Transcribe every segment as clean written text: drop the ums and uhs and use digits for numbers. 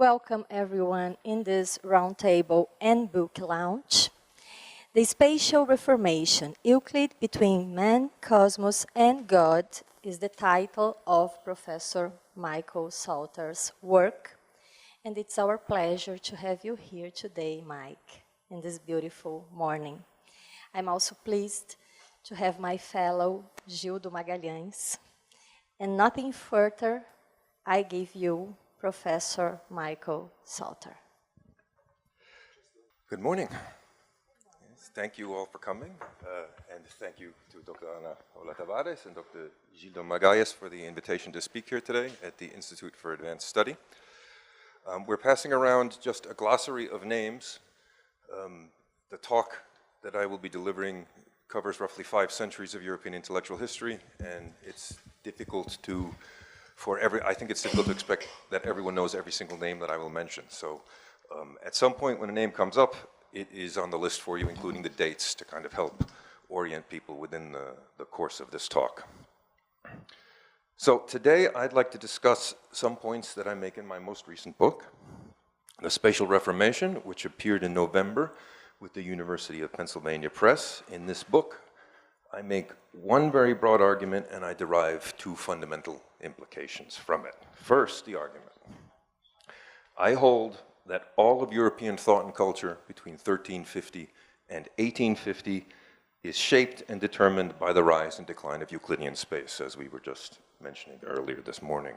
Welcome everyone in this roundtable and book lounge. The Spatial Reformation, Euclid between Man, Cosmos and God is the title of Professor Michael Sauter's work. And it's our pleasure to have you here today, Mike, in this beautiful morning. I'm also pleased to have my fellow Gildo Magalhães. And nothing further, I give you Professor Michael Sauter. Good morning. Yes, thank you all for coming, and thank you to Dr. Ana Ola Tavares and Dr. Gildo Magalhães for the invitation to speak here today at the Institute for Advanced Study. We're passing around just a glossary of names. The talk that I will be delivering covers roughly 5 centuries of European intellectual history, and it's difficult to I think it's difficult to expect that everyone knows every single name that I will mention. So at some point when a name comes up, it is on the list for you, including the dates to kind of help orient people within the course of this talk. So today I'd like to discuss some points that I make in my most recent book, The Spatial Reformation, which appeared in November with the University of Pennsylvania Press. In this book, I make one very broad argument and I derive 2 fundamental implications from it. First, the argument. I hold that all of European thought and culture between 1350 and 1850 is shaped and determined by the rise and decline of Euclidean space, as we were just mentioning earlier this morning.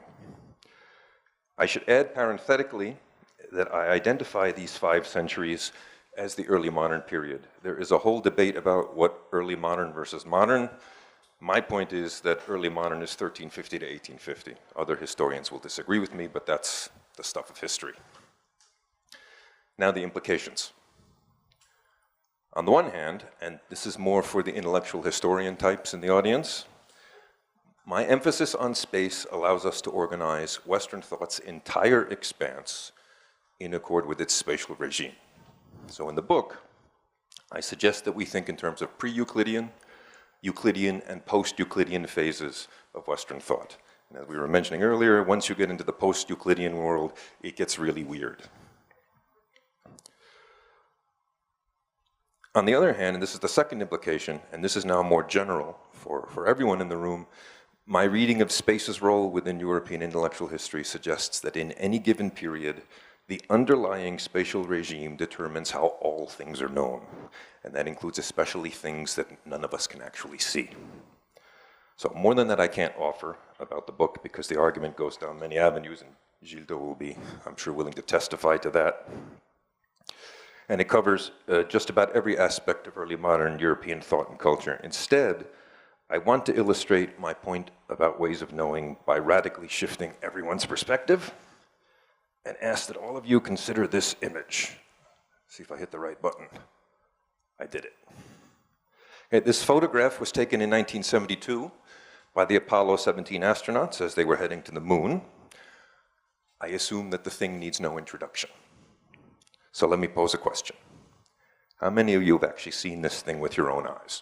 I should add parenthetically that I identify these 5 centuries as the early modern period. There is a whole debate about what early modern versus modern. My point is that early modern is 1350 to 1850. Other historians will disagree with me, but that's the stuff of history. Now the implications. On the one hand, and this is more for the intellectual historian types in the audience, my emphasis on space allows us to organize Western thought's entire expanse in accord with its spatial regime. So in the book, I suggest that we think in terms of pre-Euclidean, Euclidean, and post-Euclidean phases of Western thought. And as we were mentioning earlier, once you get into the post-Euclidean world, it gets really weird. On the other hand, and this is the second implication, and this is now more general for everyone in the room, my reading of space's role within European intellectual history suggests that in any given period, the underlying spatial regime determines how all things are known, and that includes especially things that none of us can actually see. So more than that I can't offer about the book because the argument goes down many avenues, and Gildo will be, I'm sure, willing to testify to that. And it covers just about every aspect of early modern European thought and culture. Instead, I want to illustrate my point about ways of knowing by radically shifting everyone's perspective and ask that all of you consider this image. See if I hit the right button. I did it. Okay, this photograph was taken in 1972 by the Apollo 17 astronauts as they were heading to the moon. I assume that the thing needs no introduction. So let me pose a question. How many of you have actually seen this thing with your own eyes?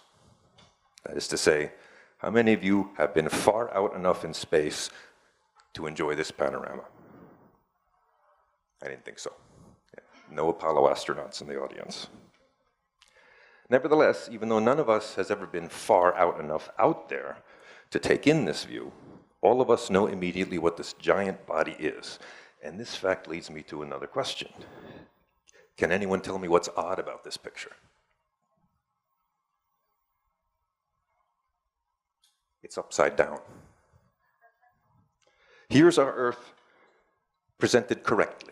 That is to say, how many of you have been far out enough in space to enjoy this panorama? I didn't think so. Yeah. No Apollo astronauts in the audience. Nevertheless, even though none of us has ever been far out enough out there to take in this view, all of us know immediately what this giant body is. And this fact leads me to another question. Can anyone tell me what's odd about this picture? It's upside down. Here's our Earth presented correctly.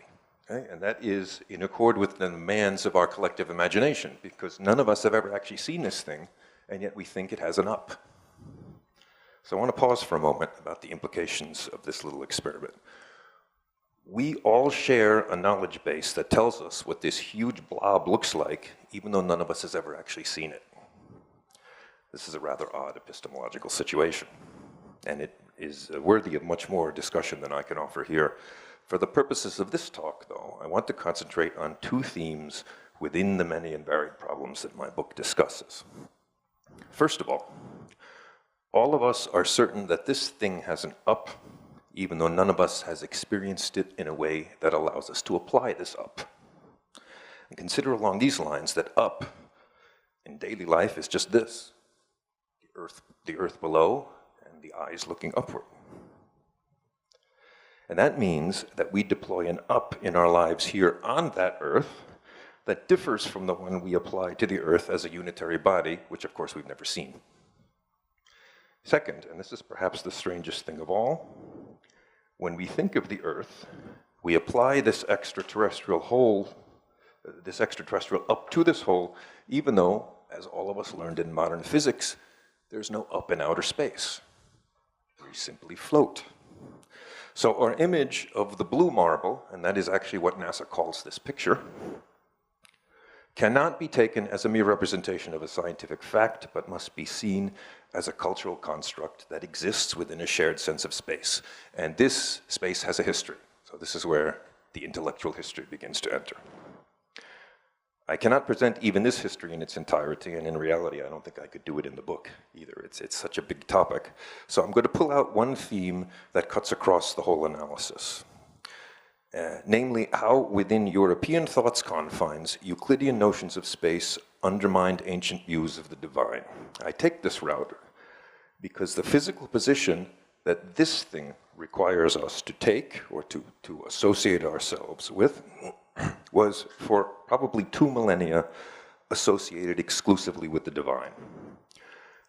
Okay? And that is in accord with the demands of our collective imagination, because none of us have ever actually seen this thing, and yet we think it has an up. So I want to pause for a moment about the implications of this little experiment. We all share a knowledge base that tells us what this huge blob looks like, even though none of us has ever actually seen it. This is a rather odd epistemological situation, and it is worthy of much more discussion than I can offer here. For the purposes of this talk, though, I want to concentrate on 2 themes within the many and varied problems that my book discusses. First of all of us are certain that this thing has an up even though none of us has experienced it in a way that allows us to apply this up. And consider along these lines that up in daily life is just this, the earth below and the eyes looking upward. And that means that we deploy an up in our lives here on that earth that differs from the one we apply to the earth as a unitary body, which of course we've never seen. Second, and this is perhaps the strangest thing of all, when we think of the earth, we apply this extraterrestrial up to this whole, even though, as all of us learned in modern physics, there's no up in outer space. We simply float. So our image of the blue marble, and that is actually what NASA calls this picture, cannot be taken as a mere representation of a scientific fact, but must be seen as a cultural construct that exists within a shared sense of space. And this space has a history. So this is where the intellectual history begins to enter. I cannot present even this history in its entirety, and in reality, I don't think I could do it in the book either. It's such a big topic. So I'm going to pull out one theme that cuts across the whole analysis. Namely, how within European thought's confines, Euclidean notions of space undermined ancient views of the divine. I take this route because the physical position that this thing requires us to take or to associate ourselves with was for probably 2 millennia associated exclusively with the divine.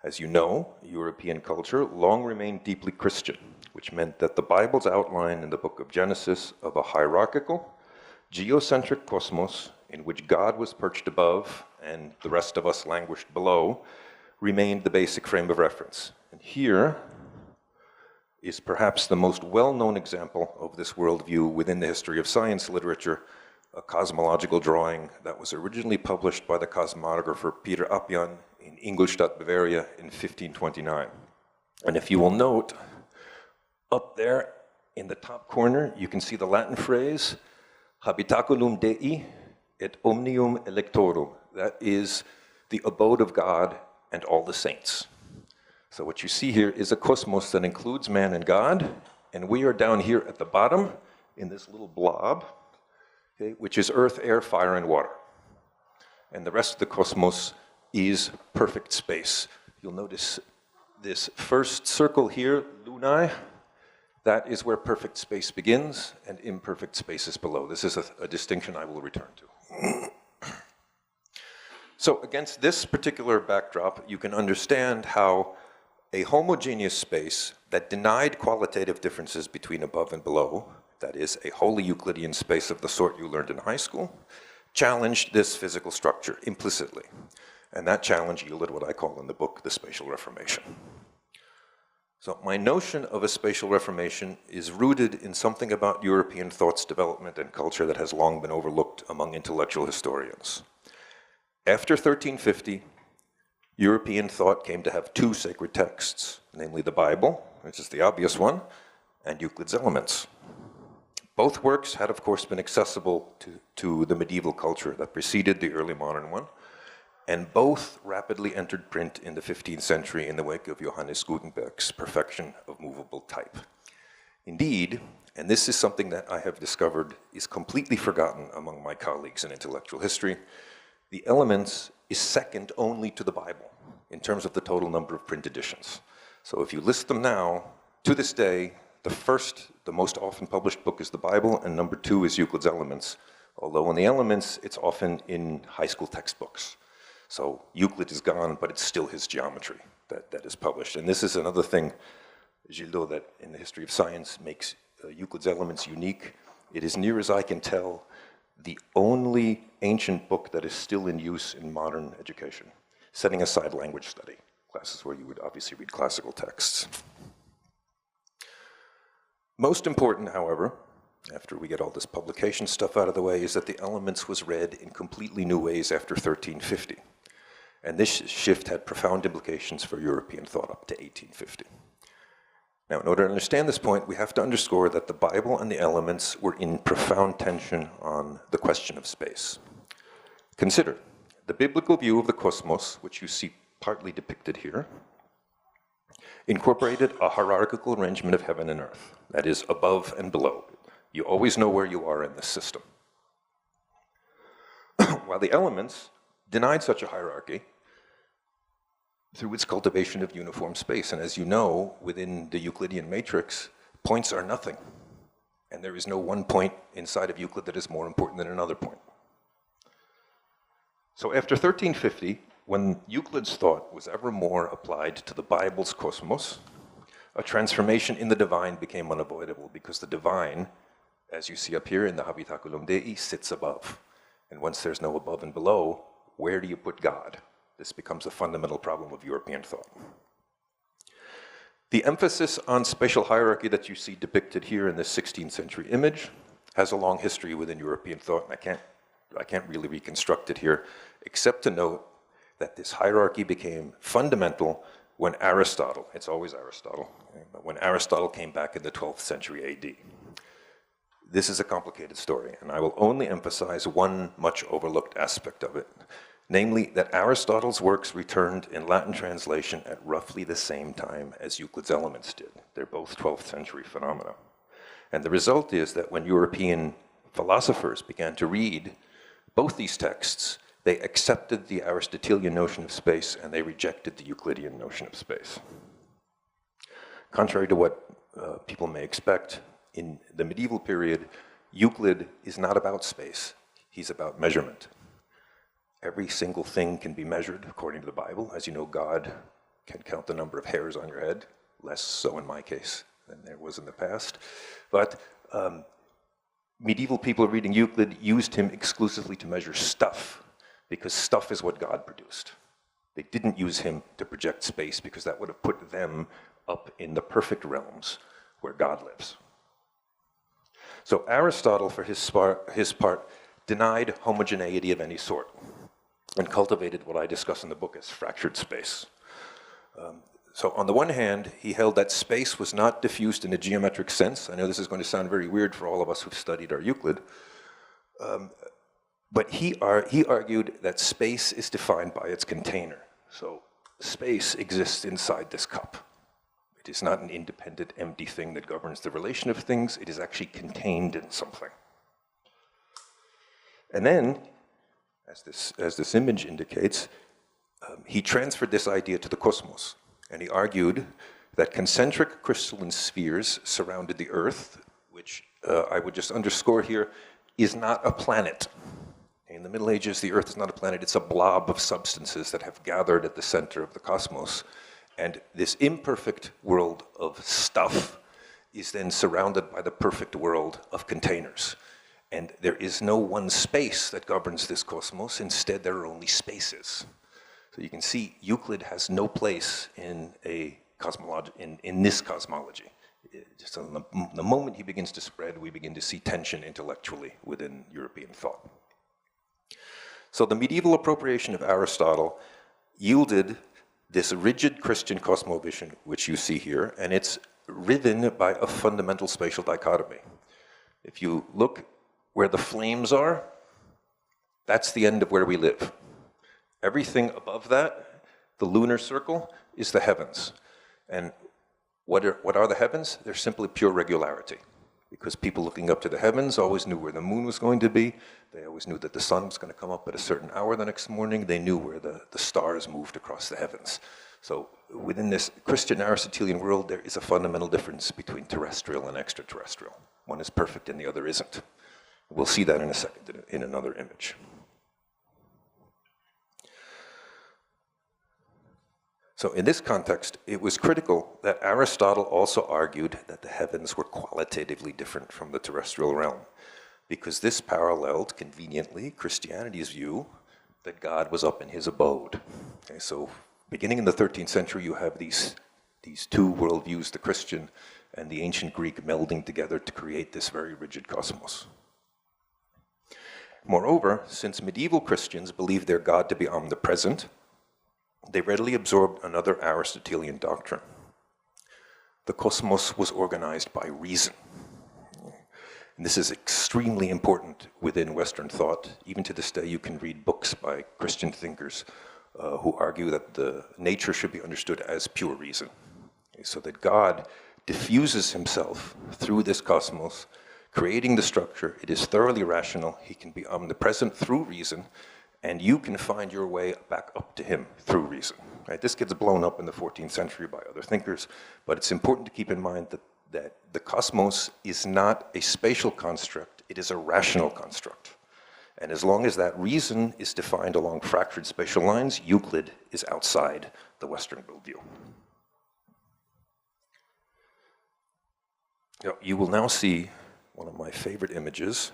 As you know, European culture long remained deeply Christian, which meant that the Bible's outline in the book of Genesis of a hierarchical, geocentric cosmos in which God was perched above and the rest of us languished below remained the basic frame of reference. And here is perhaps the most well-known example of this worldview within the history of science literature, a cosmological drawing that was originally published by the cosmographer Peter Appian in Ingolstadt, Bavaria in 1529. And if you will note, up there in the top corner, you can see the Latin phrase, habitaculum Dei et omnium electorum. That is the abode of God and all the saints. So what you see here is a cosmos that includes man and God, and we are down here at the bottom in this little blob, okay, which is earth, air, fire, and water. And the rest of the cosmos is perfect space. You'll notice this first circle here, lunae, that is where perfect space begins and imperfect space is below. This is a distinction I will return to. So against this particular backdrop, you can understand how a homogeneous space that denied qualitative differences between above and below, that is, a wholly Euclidean space of the sort you learned in high school, challenged this physical structure implicitly. And that challenge yielded what I call in the book the Spatial Reformation. So my notion of a spatial reformation is rooted in something about European thought's development and culture that has long been overlooked among intellectual historians. After 1350, European thought came to have 2 sacred texts, namely the Bible, which is the obvious one, and Euclid's Elements. Both works had, of course, been accessible to the medieval culture that preceded the early modern one, and both rapidly entered print in the 15th century in the wake of Johannes Gutenberg's perfection of movable type. Indeed, and this is something that I have discovered is completely forgotten among my colleagues in intellectual history, the Elements is second only to the Bible in terms of the total number of print editions. So if you list them now, to this day, the most often published book is the Bible, and number 2 is Euclid's Elements, although in the Elements, it's often in high school textbooks. So Euclid is gone, but it's still his geometry that is published. And this is another thing, Gildo, that in the history of science makes Euclid's Elements unique. It is, near as I can tell, the only ancient book that is still in use in modern education, setting aside language study, classes where you would obviously read classical texts. Most important, however, after we get all this publication stuff out of the way, is that the Elements was read in completely new ways after 1350. And this shift had profound implications for European thought up to 1850. Now, in order to understand this point, we have to underscore that the Bible and the Elements were in profound tension on the question of space. Consider the biblical view of the cosmos, which you see partly depicted here, incorporated a hierarchical arrangement of heaven and earth, that is, above and below. You always know where you are in this system. While the Elements denied such a hierarchy through its cultivation of uniform space. And as you know, within the Euclidean matrix, points are nothing. And there is no one point inside of Euclid that is more important than another point. So after 1350, when Euclid's thought was ever more applied to the Bible's cosmos, a transformation in the divine became unavoidable, because the divine, as you see up here in the Habitaculum Dei, sits above. And once there's no above and below, where do you put God? This becomes a fundamental problem of European thought. The emphasis on spatial hierarchy that you see depicted here in this 16th century image has a long history within European thought, and I can't really reconstruct it here, except to note that this hierarchy became fundamental when Aristotle, it's always Aristotle, but when Aristotle came back in the 12th century AD. This is a complicated story, and I will only emphasize one much overlooked aspect of it, namely that Aristotle's works returned in Latin translation at roughly the same time as Euclid's Elements did. They're both 12th century phenomena. And the result is that when European philosophers began to read both these texts, they accepted the Aristotelian notion of space and they rejected the Euclidean notion of space. Contrary to what people may expect, in the medieval period, Euclid is not about space, he's about measurement. Every single thing can be measured according to the Bible. As you know, God can count the number of hairs on your head, less so in my case than there was in the past. But medieval people reading Euclid used him exclusively to measure stuff, because stuff is what God produced. They didn't use him to project space, because that would have put them up in the perfect realms where God lives. So Aristotle, for his part, denied homogeneity of any sort and cultivated what I discuss in the book as fractured space. So on the one hand, he held that space was not diffused in a geometric sense. I know this is going to sound very weird for all of us who've studied our Euclid, but he argued that space is defined by its container. So space exists inside this cup. It is not an independent, empty thing that governs the relation of things. It is actually contained in something. And then, as this image indicates, he transferred this idea to the cosmos. And he argued that concentric crystalline spheres surrounded the Earth, which I would just underscore here, is not a planet. In the Middle Ages, the Earth is not a planet, it's a blob of substances that have gathered at the center of the cosmos. And this imperfect world of stuff is then surrounded by the perfect world of containers. And there is no one space that governs this cosmos, instead there are only spaces. So you can see Euclid has no place in this cosmology. Just on the moment he begins to spread, we begin to see tension intellectually within European thought. So the medieval appropriation of Aristotle yielded this rigid Christian cosmovision, which you see here, and it's riven by a fundamental spatial dichotomy. If you look where the flames are, that's the end of where we live. Everything above that, the lunar circle, is the heavens. And what are the heavens? They're simply pure regularity. Because people looking up to the heavens always knew where the moon was going to be. They always knew that the sun was going to come up at a certain hour the next morning. They knew where the stars moved across the heavens. So within this Christian Aristotelian world, there is a fundamental difference between terrestrial and extraterrestrial. One is perfect and the other isn't. We'll see that in a second in another image. So in this context, it was critical that Aristotle also argued that the heavens were qualitatively different from the terrestrial realm, because this paralleled, conveniently, Christianity's view that God was up in his abode. Okay, so beginning in the 13th century, you have these two worldviews, the Christian and the ancient Greek, melding together to create this very rigid cosmos. Moreover, since medieval Christians believed their God to be omnipresent, they readily absorbed another Aristotelian doctrine. The cosmos was organized by reason. And this is extremely important within Western thought. Even to this day, you can read books by Christian thinkers who argue that nature should be understood as pure reason. So that God diffuses himself through this cosmos, creating the structure. It is thoroughly rational. He can be omnipresent through reason, and you can find your way back up to him through reason. Right? This gets blown up in the 14th century by other thinkers, but it's important to keep in mind that the cosmos is not a spatial construct, it is a rational construct. And as long as that reason is defined along fractured spatial lines, Euclid is outside the Western worldview. You will now see one of my favorite images,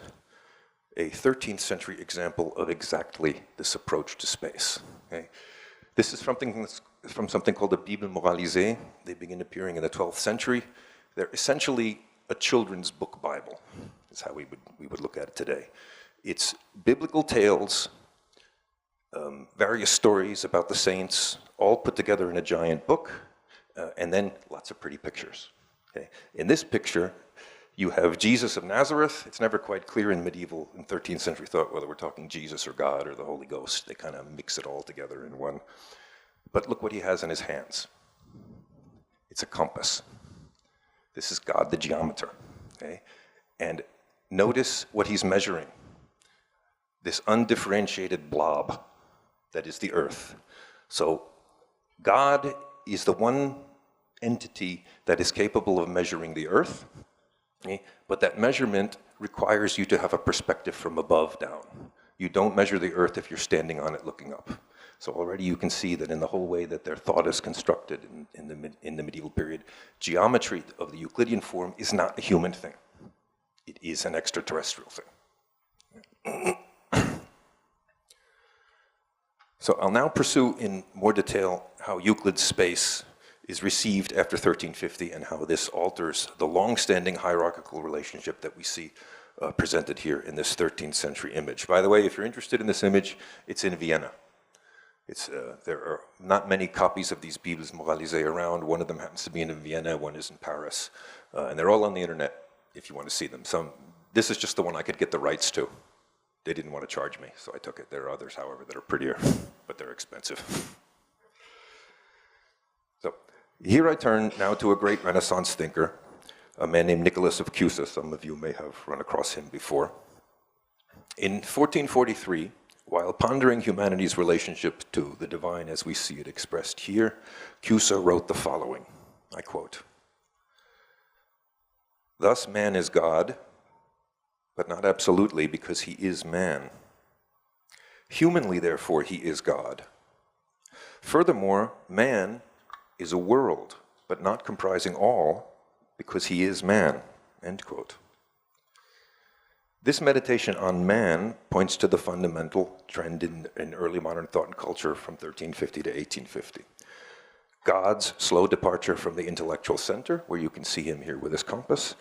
a 13th century example of exactly this approach to space. Okay? This is from something called the Bible moralisée. They begin appearing in the 12th century. They're essentially a children's book Bible, is how we would look at it today. It's biblical tales, various stories about the saints, all put together in a giant book, and then lots of pretty pictures. Okay. In this picture, you have Jesus of Nazareth. It's never quite clear in medieval and 13th century thought whether we're talking Jesus or God or the Holy Ghost. They kind of mix it all together in one. But look what he has in his hands. It's a compass. This is God the geometer. Okay? And notice what he's measuring. This undifferentiated blob that is the earth. So God is the one entity that is capable of measuring the earth, okay? But that measurement requires you to have a perspective from above down. You don't measure the earth if you're standing on it looking up. So already you can see that in the whole way that their thought is constructed in the medieval period, geometry of the Euclidean form is not a human thing. It is an extraterrestrial thing. So I'll now pursue in more detail how Euclid's space is received after 1350 and how this alters the long-standing hierarchical relationship that we see presented here in this 13th century image. By the way, if you're interested in this image, it's in Vienna. There are not many copies of these Bibles moralisées around. One of them happens to be in Vienna, one is in Paris. And they're all on the internet if you want to see them. This is just the one I could get the rights to. They didn't want to charge me, so I took it. There are others, however, that are prettier, but they're expensive. So here I turn now to a great Renaissance thinker, a man named Nicholas of Acusa. Some of you may have run across him before. In 1443, while pondering humanity's relationship to the divine as we see it expressed here, Acusa wrote the following, I quote, "Thus man is God, but not absolutely because he is man. Humanly, therefore, he is God. Furthermore, man is a world, but not comprising all, because he is man." End quote. This meditation on man points to the fundamental trend in early modern thought and culture from 1350 to 1850. God's slow departure from the intellectual center, where you can see him here with his compass,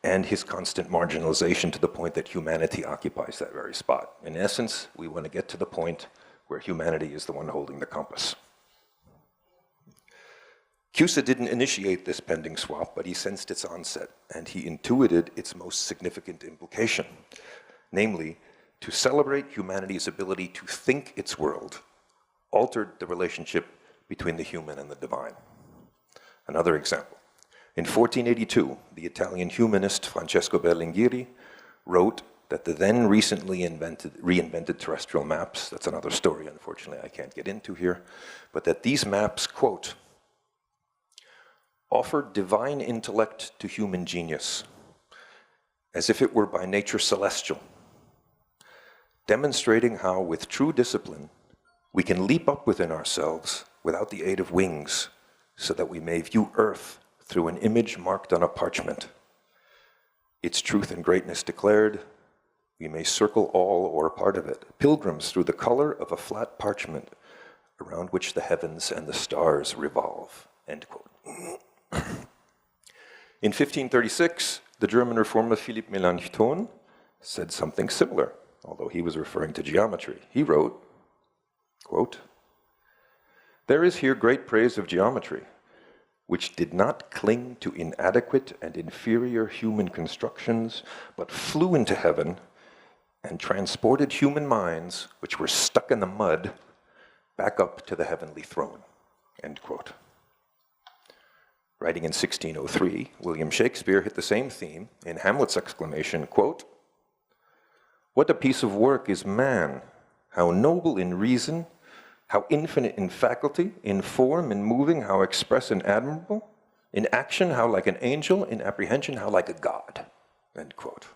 and his constant marginalization to the point that humanity occupies that very spot. In essence, we want to get to the point where humanity is the one holding the compass. Acusa didn't initiate this pending swap, but he sensed its onset, and he intuited its most significant implication, namely, to celebrate humanity's ability to think its world altered the relationship between the human and the divine. Another example. In 1482, the Italian humanist Francesco Giri wrote that the then recently reinvented terrestrial maps, that's another story unfortunately I can't get into here, but that these maps, quote, "offered divine intellect to human genius, as if it were by nature celestial, demonstrating how with true discipline we can leap up within ourselves without the aid of wings, so that we may view earth through an image marked on a parchment. Its truth and greatness declared, we may circle all or a part of it, pilgrims through the color of a flat parchment around which the heavens and the stars revolve." End quote. In 1536, the German reformer Philipp Melanchthon said something similar, although he was referring to geometry. He wrote, quote, "There is here great praise of geometry, which did not cling to inadequate and inferior human constructions, but flew into heaven and transported human minds, which were stuck in the mud, back up to the heavenly throne." End quote. Writing in 1603, William Shakespeare hit the same theme in Hamlet's exclamation, quote, "What a piece of work is man, how noble in reason, how infinite in faculty, in form, in moving, how express and admirable, in action, how like an angel, in apprehension, how like a god," end quote.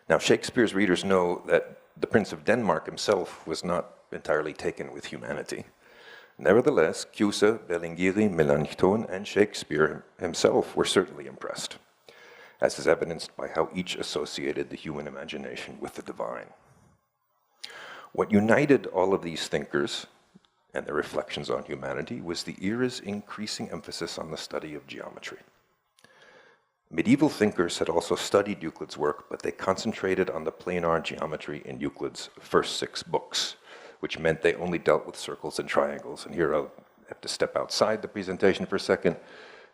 Now, Shakespeare's readers know that the Prince of Denmark himself was not entirely taken with humanity. Nevertheless, Acusa, Giri, Melanchthon, and Shakespeare himself were certainly impressed, as is evidenced by how each associated the human imagination with the divine. What united all of these thinkers and their reflections on humanity was the era's increasing emphasis on the study of geometry. Medieval thinkers had also studied Euclid's work, but they concentrated on the planar geometry in Euclid's first 6 books, which meant they only dealt with circles and triangles. And here I'll have to step outside the presentation for a second.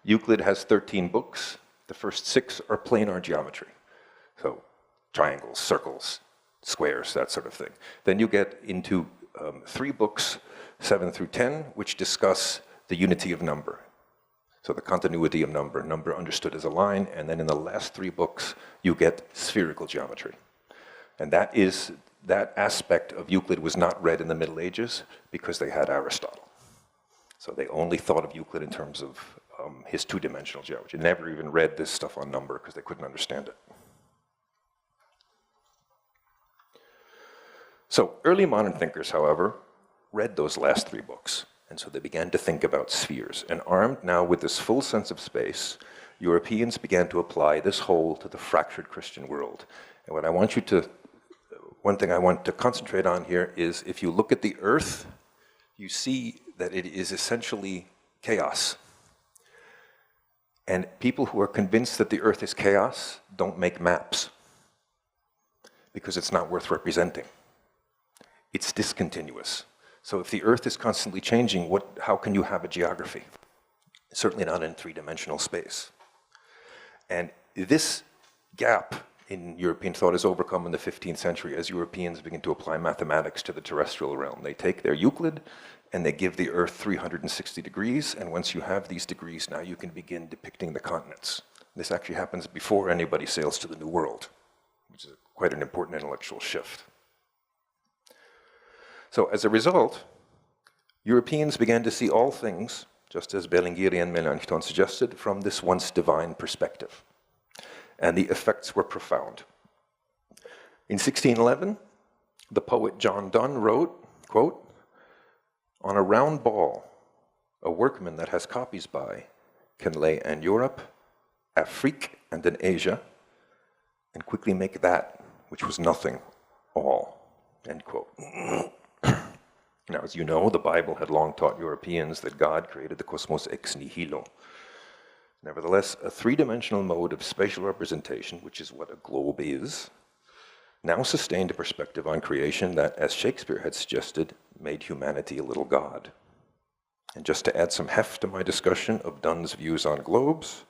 Euclid has 13 books. The first 6 are planar geometry. So triangles, circles, squares, that sort of thing. Then you get into 3 books, 7 through 10, which discuss the unity of number. So the continuity of number, number understood as a line, and then in the last 3 books, you get spherical geometry. And that aspect of Euclid was not read in the Middle Ages because they had Aristotle. So they only thought of Euclid in terms of his 2-dimensional geometry. They never even read this stuff on number because they couldn't understand it. So early modern thinkers, however, read those last 3 books. And so they began to think about spheres. And armed now with this full sense of space, Europeans began to apply this whole to the fractured Christian world. And one thing I want to concentrate on here is if you look at the earth, you see that it is essentially chaos. And people who are convinced that the earth is chaos don't make maps because it's not worth representing. It's discontinuous. So if the earth is constantly changing, how can you have a geography? Certainly not in 3-dimensional space. And this gap in European thought is overcome in the 15th century as Europeans begin to apply mathematics to the terrestrial realm. They take their Euclid and they give the earth 360 degrees, and once you have these degrees, now you can begin depicting the continents. This actually happens before anybody sails to the New World, which is quite an important intellectual shift. So as a result, Europeans began to see all things, just as Giri and Melanchthon suggested, from this once divine perspective. And the effects were profound. In 1611, the poet John Donne wrote, quote, "On a round ball, a workman that has copies by can lay an Europe, Afrique, and an Asia, and quickly make that, which was nothing, all," end quote. Now, as you know, the Bible had long taught Europeans that God created the cosmos ex nihilo. Nevertheless, a 3-dimensional mode of spatial representation, which is what a globe is, now sustained a perspective on creation that, as Shakespeare had suggested, made humanity a little god. And just to add some heft to my discussion of Donne's views on globes,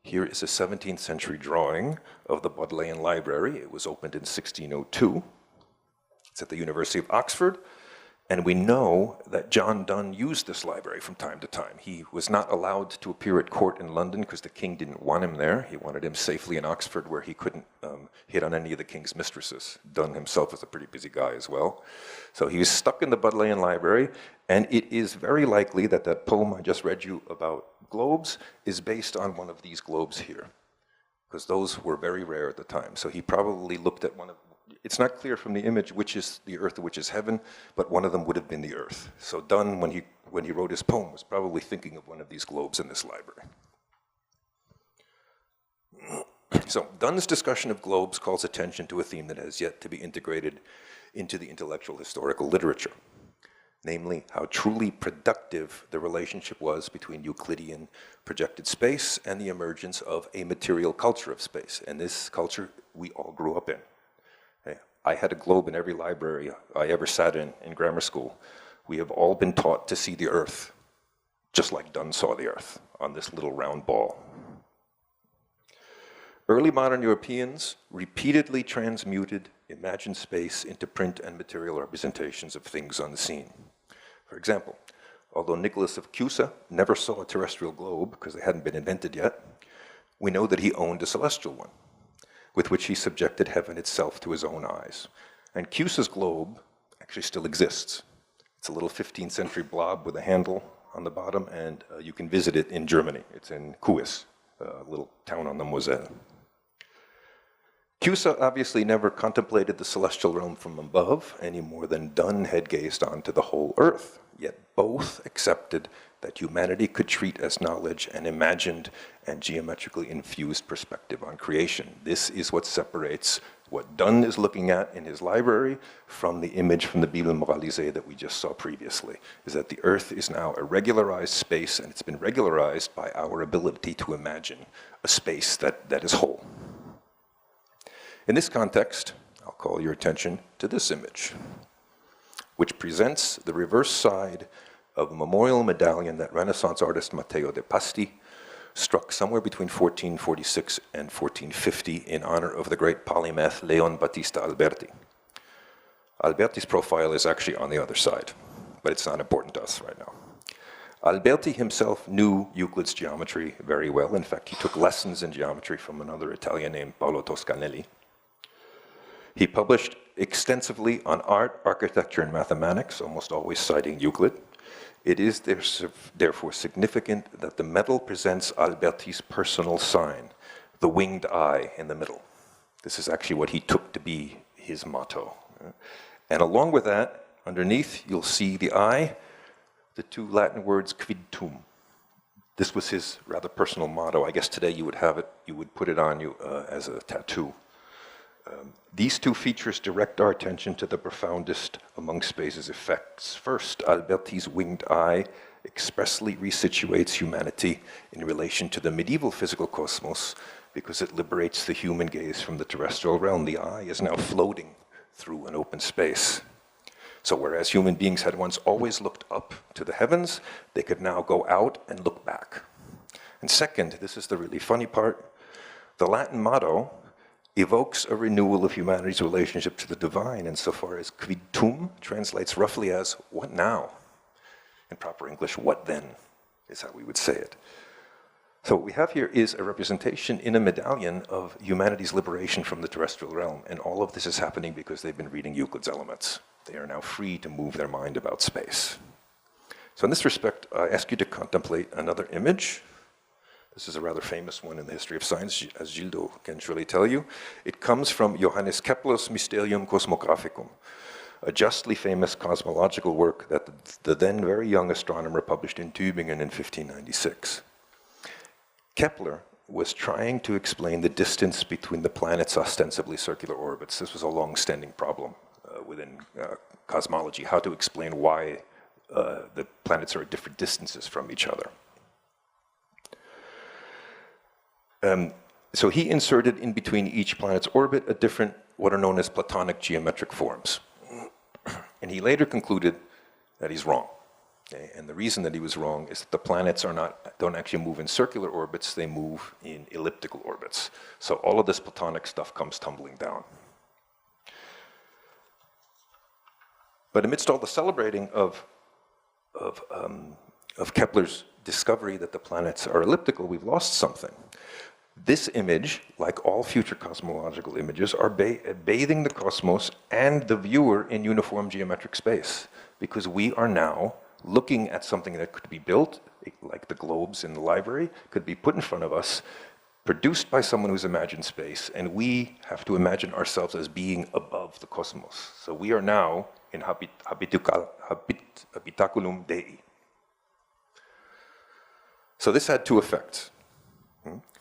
here is a 17th century drawing of the Bodleian Library. It was opened in 1602. It's at the University of Oxford. And we know that John Donne used this library from time to time. He was not allowed to appear at court in London because the king didn't want him there. He wanted him safely in Oxford where he couldn't hit on any of the king's mistresses. Donne himself was a pretty busy guy as well. So he was stuck in the Bodleian Library, and it is very likely that that poem I just read you about globes is based on one of these globes here, because those were very rare at the time. So he probably looked at one of, it's not clear from the image which is the earth and which is heaven, but one of them would have been the earth. So Donne, when he wrote his poem, was probably thinking of one of these globes in this library. So Donne's discussion of globes calls attention to a theme that has yet to be integrated into the intellectual historical literature, namely how truly productive the relationship was between Euclidean projected space and the emergence of a material culture of space. And this culture we all grew up in. I had a globe in every library I ever sat in grammar school. We have all been taught to see the earth, just like Donne saw the earth, on this little round ball. Early modern Europeans repeatedly transmuted imagined space into print and material representations of things unseen. For example, Although Nicholas of Acusa never saw a terrestrial globe because they hadn't been invented yet, we know that he owned a celestial one, with which he subjected heaven itself to his own eyes. And Acusa's globe actually still exists. It's a little 15th century blob with a handle on the bottom, and you can visit it in Germany. It's in Kues, a little town on the Moselle. Acusa obviously never contemplated the celestial realm from above any more than Donne had gazed onto the whole earth, yet both accepted that humanity could treat as knowledge an imagined and geometrically infused perspective on creation. This is what separates what Donne is looking at in his library from the image from the Bible Moralisée that we just saw previously, is that the earth is now a regularized space, and it's been regularized by our ability to imagine a space that is whole. In this context, I'll call your attention to this image, which presents the reverse side of a memorial medallion that Renaissance artist Matteo de Pasti struck somewhere between 1446 and 1450 in honor of the great polymath Leon Battista Alberti. Alberti's profile is actually on the other side, but it's not important to us right now. Alberti himself knew Euclid's geometry very well. In fact, he took lessons in geometry from another Italian named Paolo Toscanelli. He published extensively on art, architecture, and mathematics, almost always citing Euclid. It is therefore significant that the medal presents Alberti's personal sign, the winged eye in the middle. This is actually what he took to be his motto. And along with that, underneath, you'll see the eye, the two Latin words, quid tum. This was his rather personal motto. I guess today you would have it, you would put it on you as a tattoo. These two features direct our attention to the profoundest among space's effects. First, Alberti's winged eye expressly resituates humanity in relation to the medieval physical cosmos because it liberates the human gaze from the terrestrial realm. The eye is now floating through an open space. So whereas human beings had once always looked up to the heavens, they could now go out and look back. And second, this is the really funny part, the Latin motto evokes a renewal of humanity's relationship to the divine insofar as quid tum translates roughly as what now? In proper English, what then is how we would say it. So what we have here is a representation in a medallion of humanity's liberation from the terrestrial realm, and all of this is happening because they've been reading Euclid's Elements. They are now free to move their mind about space. So in this respect, I ask you to contemplate another image. This is a rather famous one in the history of science, as Gildo can surely tell you. It comes from Johannes Kepler's Mysterium Cosmographicum, a justly famous cosmological work that the then very young astronomer published in Tübingen in 1596. Kepler was trying to explain the distance between the planets' ostensibly circular orbits. This was a long-standing problem within cosmology, how to explain why the planets are at different distances from each other. So he inserted in between each planet's orbit a different, what are known as Platonic geometric forms. And he later concluded that he's wrong. Okay? And the reason that he was wrong is that the planets don't actually move in circular orbits, they move in elliptical orbits. So all of this Platonic stuff comes tumbling down. But amidst all the celebrating of Kepler's discovery that the planets are elliptical, we've lost something. This image, like all future cosmological images, are bathing the cosmos and the viewer in uniform geometric space, because we are now looking at something that could be built, like the globes in the library, could be put in front of us, produced by someone who's imagined space, and we have to imagine ourselves as being above the cosmos. So we are now in habitaculum Dei. So this had two effects.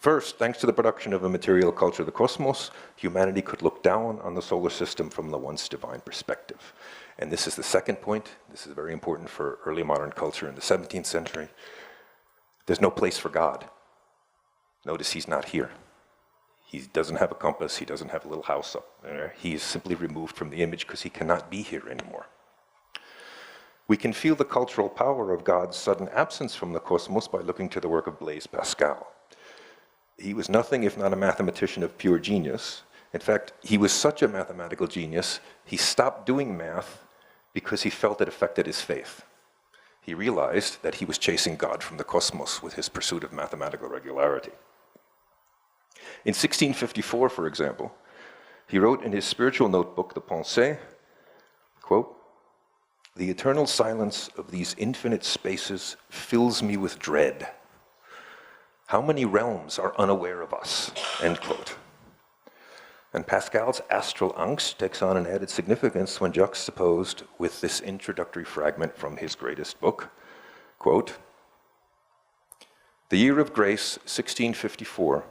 First, thanks to the production of a material culture of the cosmos, humanity could look down on the solar system from the once divine perspective. And this is the second point. This is very important for early modern culture in the 17th century. There's no place for God. Notice he's not here. He doesn't have a compass. He doesn't have a little house up there. He is simply removed from the image because he cannot be here anymore. We can feel the cultural power of God's sudden absence from the cosmos by looking to the work of Blaise Pascal. He was nothing if not a mathematician of pure genius. In fact, he was such a mathematical genius, he stopped doing math because he felt it affected his faith. he realized that he was chasing God from the cosmos with his pursuit of mathematical regularity. In 1654, for example, he wrote in his spiritual notebook, the Pensées, quote, "The eternal silence of these infinite spaces fills me with dread. How many realms are unaware of us?" End quote. And Pascal's astral angst takes on an added significance when juxtaposed with this introductory fragment from his greatest book, quote, "The year of grace, 1654,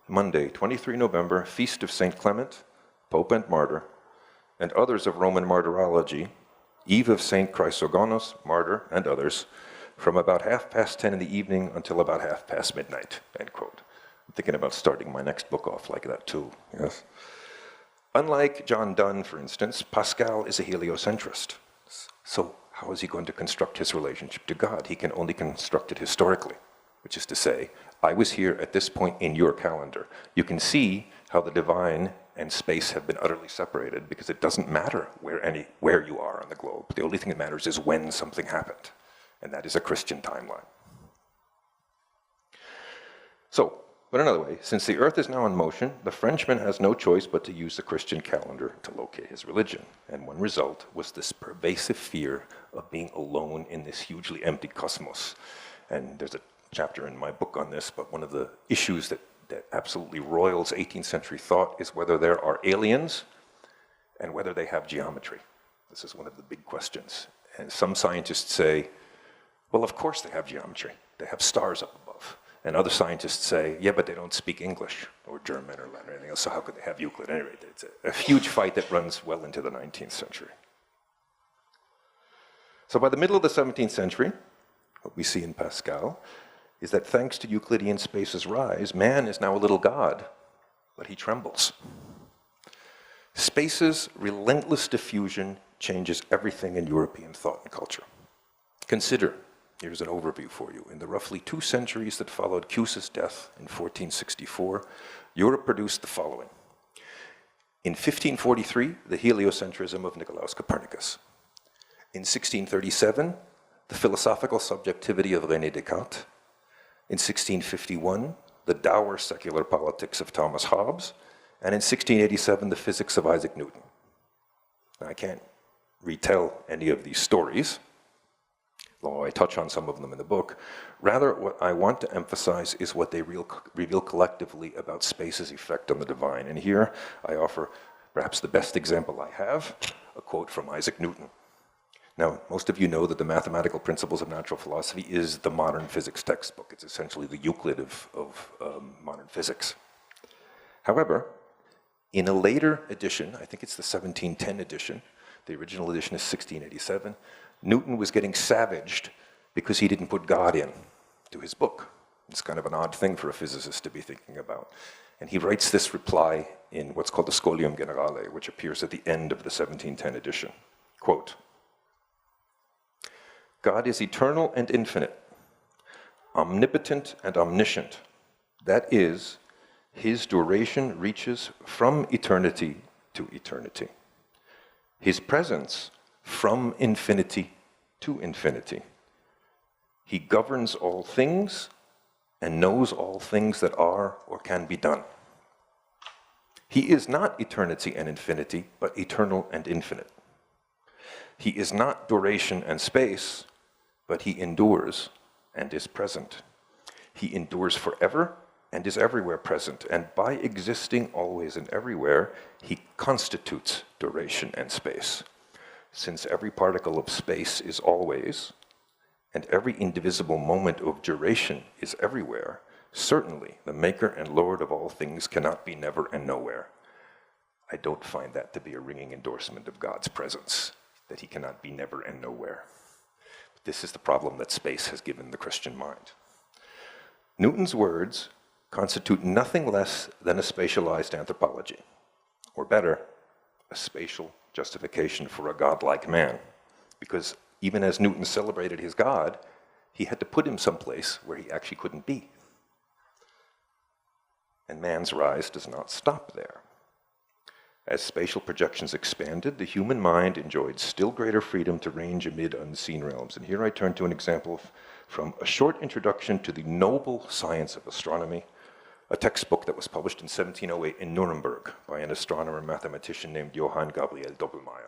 Monday, 23 November, feast of St. Clement, Pope and Martyr, and others of Roman martyrology, eve of St. Chrysogonos, martyr, and others, from about 10:30 in the evening until about midnight," end quote. I'm thinking about starting my next book off like that too, yes. Unlike John Donne, for instance, Pascal is a heliocentrist. So how is he going to construct his relationship to God? He can only construct it historically, which is to say, I was here at this point in your calendar. You can see how the divine and space have been utterly separated because it doesn't matter where you are on the globe. The only thing that matters is when something happened, and that is a Christian timeline. So, but another way, since the earth is now in motion, the Frenchman has no choice but to use the Christian calendar to locate his religion. And one result was this pervasive fear of being alone in this hugely empty cosmos. And there's a chapter in my book on this, but one of the issues that absolutely roils 18th century thought is whether there are aliens and whether they have geometry. This is one of the big questions. And some scientists say, well, of course they have geometry. They have stars up above. And other scientists say, yeah, but they don't speak English or German or Latin or anything else, so how could they have Euclid? Anyway, it's a huge fight that runs well into the 19th century. So by the middle of the 17th century, what we see in Pascal is that thanks to Euclidean space's rise, man is now a little god, but he trembles. Space's relentless diffusion changes everything in European thought and culture. Consider, here's an overview for you. In the roughly 2 centuries that followed Acusa's death in 1464, Europe produced the following. In 1543, the heliocentrism of Nicolaus Copernicus. In 1637, the philosophical subjectivity of René Descartes. In 1651, the dour secular politics of Thomas Hobbes. And in 1687, the physics of Isaac Newton. Now, I can't retell any of these stories, although I touch on some of them in the book. Rather, what I want to emphasize is what they reveal collectively about space's effect on the divine. And here I offer perhaps the best example I have, a quote from Isaac Newton. Now, most of you know that the Mathematical Principles of Natural Philosophy is the modern physics textbook. It's essentially the Euclid of modern physics. However, in a later edition, I think it's the 1710 edition, the original edition is 1687, Newton was getting savaged because he didn't put God in to his book. It's kind of an odd thing for a physicist to be thinking about. And he writes this reply in what's called the Scholium Generale, which appears at the end of the 1710 edition. Quote, "God is eternal and infinite, omnipotent and omniscient. That is, his duration reaches from eternity to eternity. His presence from infinity to infinity. He governs all things and knows all things that are or can be done. He is not eternity and infinity, but eternal and infinite. He is not duration and space, but he endures and is present. He endures forever and is everywhere present, and by existing always and everywhere, he constitutes duration and space. Since every particle of space is always, and every indivisible moment of duration is everywhere, certainly the maker and lord of all things cannot be never and nowhere." I don't find that to be a ringing endorsement of God's presence, that he cannot be never and nowhere. But this is the problem that space has given the Christian mind. Newton's words constitute nothing less than a spatialized anthropology, or better, a spatial justification for a godlike man. Because even as Newton celebrated his God, he had to put him someplace where he actually couldn't be. And man's rise does not stop there. As spatial projections expanded, the human mind enjoyed still greater freedom to range amid unseen realms. And here I turn to an example from A Short Introduction to the Noble Science of Astronomy, a textbook that was published in 1708 in Nuremberg by an astronomer and mathematician named Johann Galle Doppelmayr.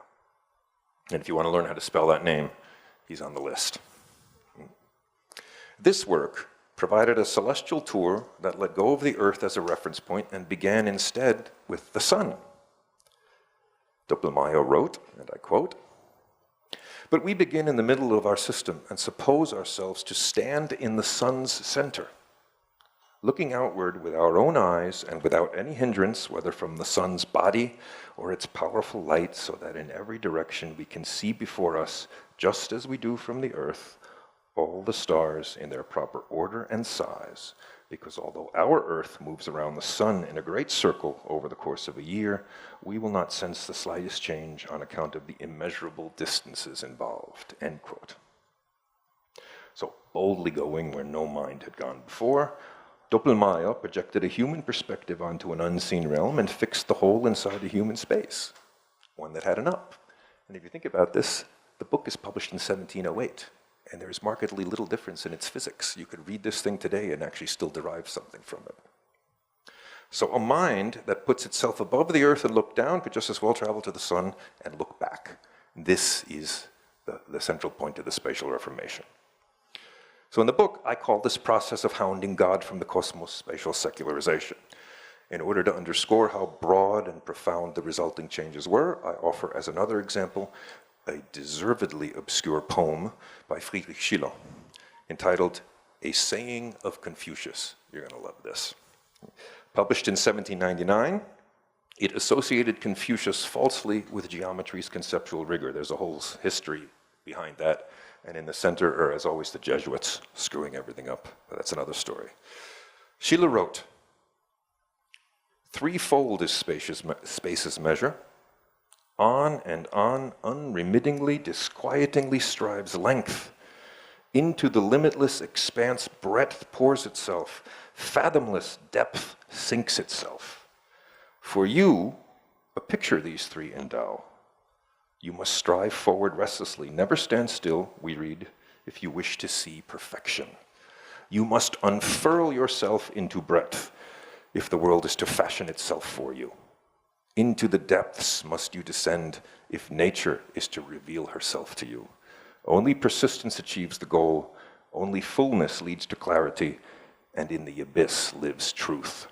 And if you want to learn how to spell that name, he's on the list. This work provided a celestial tour that let go of the Earth as a reference point and began instead with the sun. Doppelmayr wrote, and I quote, "But we begin in the middle of our system and suppose ourselves to stand in the sun's center, looking outward with our own eyes and without any hindrance, whether from the sun's body or its powerful light, so that in every direction we can see before us, just as we do from the earth, all the stars in their proper order and size, because although our earth moves around the sun in a great circle over the course of a year, we will not sense the slightest change on account of the immeasurable distances involved," end quote. So boldly going where no mind had gone before, Doppelmayr projected a human perspective onto an unseen realm and fixed the whole inside a human space, one that had an up. And if you think about this, the book is published in 1708, and there's markedly little difference in its physics. You could read this thing today and actually still derive something from it. So a mind that puts itself above the earth and look down could just as well travel to the sun and look back. This is the central point of the Spatial Reformation. So in the book, I call this process of hounding God from the cosmos spatial secularization. In order to underscore how broad and profound the resulting changes were, I offer as another example a deservedly obscure poem by Friedrich Schiller entitled A Saying of Confucius. You're going to love this. Published in 1799, it associated Confucius falsely with geometry's conceptual rigor. There's a whole history behind that. And in the center are, as always, the Jesuits screwing everything up. But that's another story. Schiller wrote, "Threefold is space's measure. On and on, unremittingly, disquietingly strives length. Into the limitless expanse breadth pours itself. Fathomless depth sinks itself. For you, a picture these three endow. You must strive forward restlessly. Never stand still, we read, if you wish to see perfection. You must unfurl yourself into breadth if the world is to fashion itself for you. Into the depths must you descend if nature is to reveal herself to you. Only persistence achieves the goal. Only fullness leads to clarity, and in the abyss lives truth."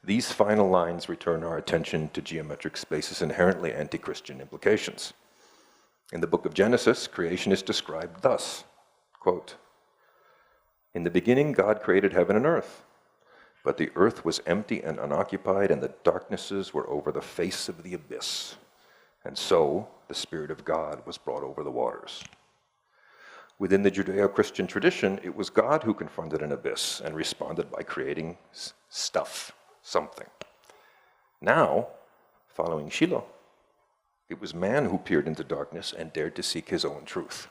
These final lines return our attention to geometric space's inherently anti-Christian implications. In the book of Genesis, creation is described thus, quote, "In the beginning God created heaven and earth, but the earth was empty and unoccupied, and the darknesses were over the face of the abyss. And so the Spirit of God was brought over the waters." Within the Judeo-Christian tradition, it was God who confronted an abyss and responded by creating stuff. Something. Now, following Schiller, it was man who peered into darkness and dared to seek his own truth.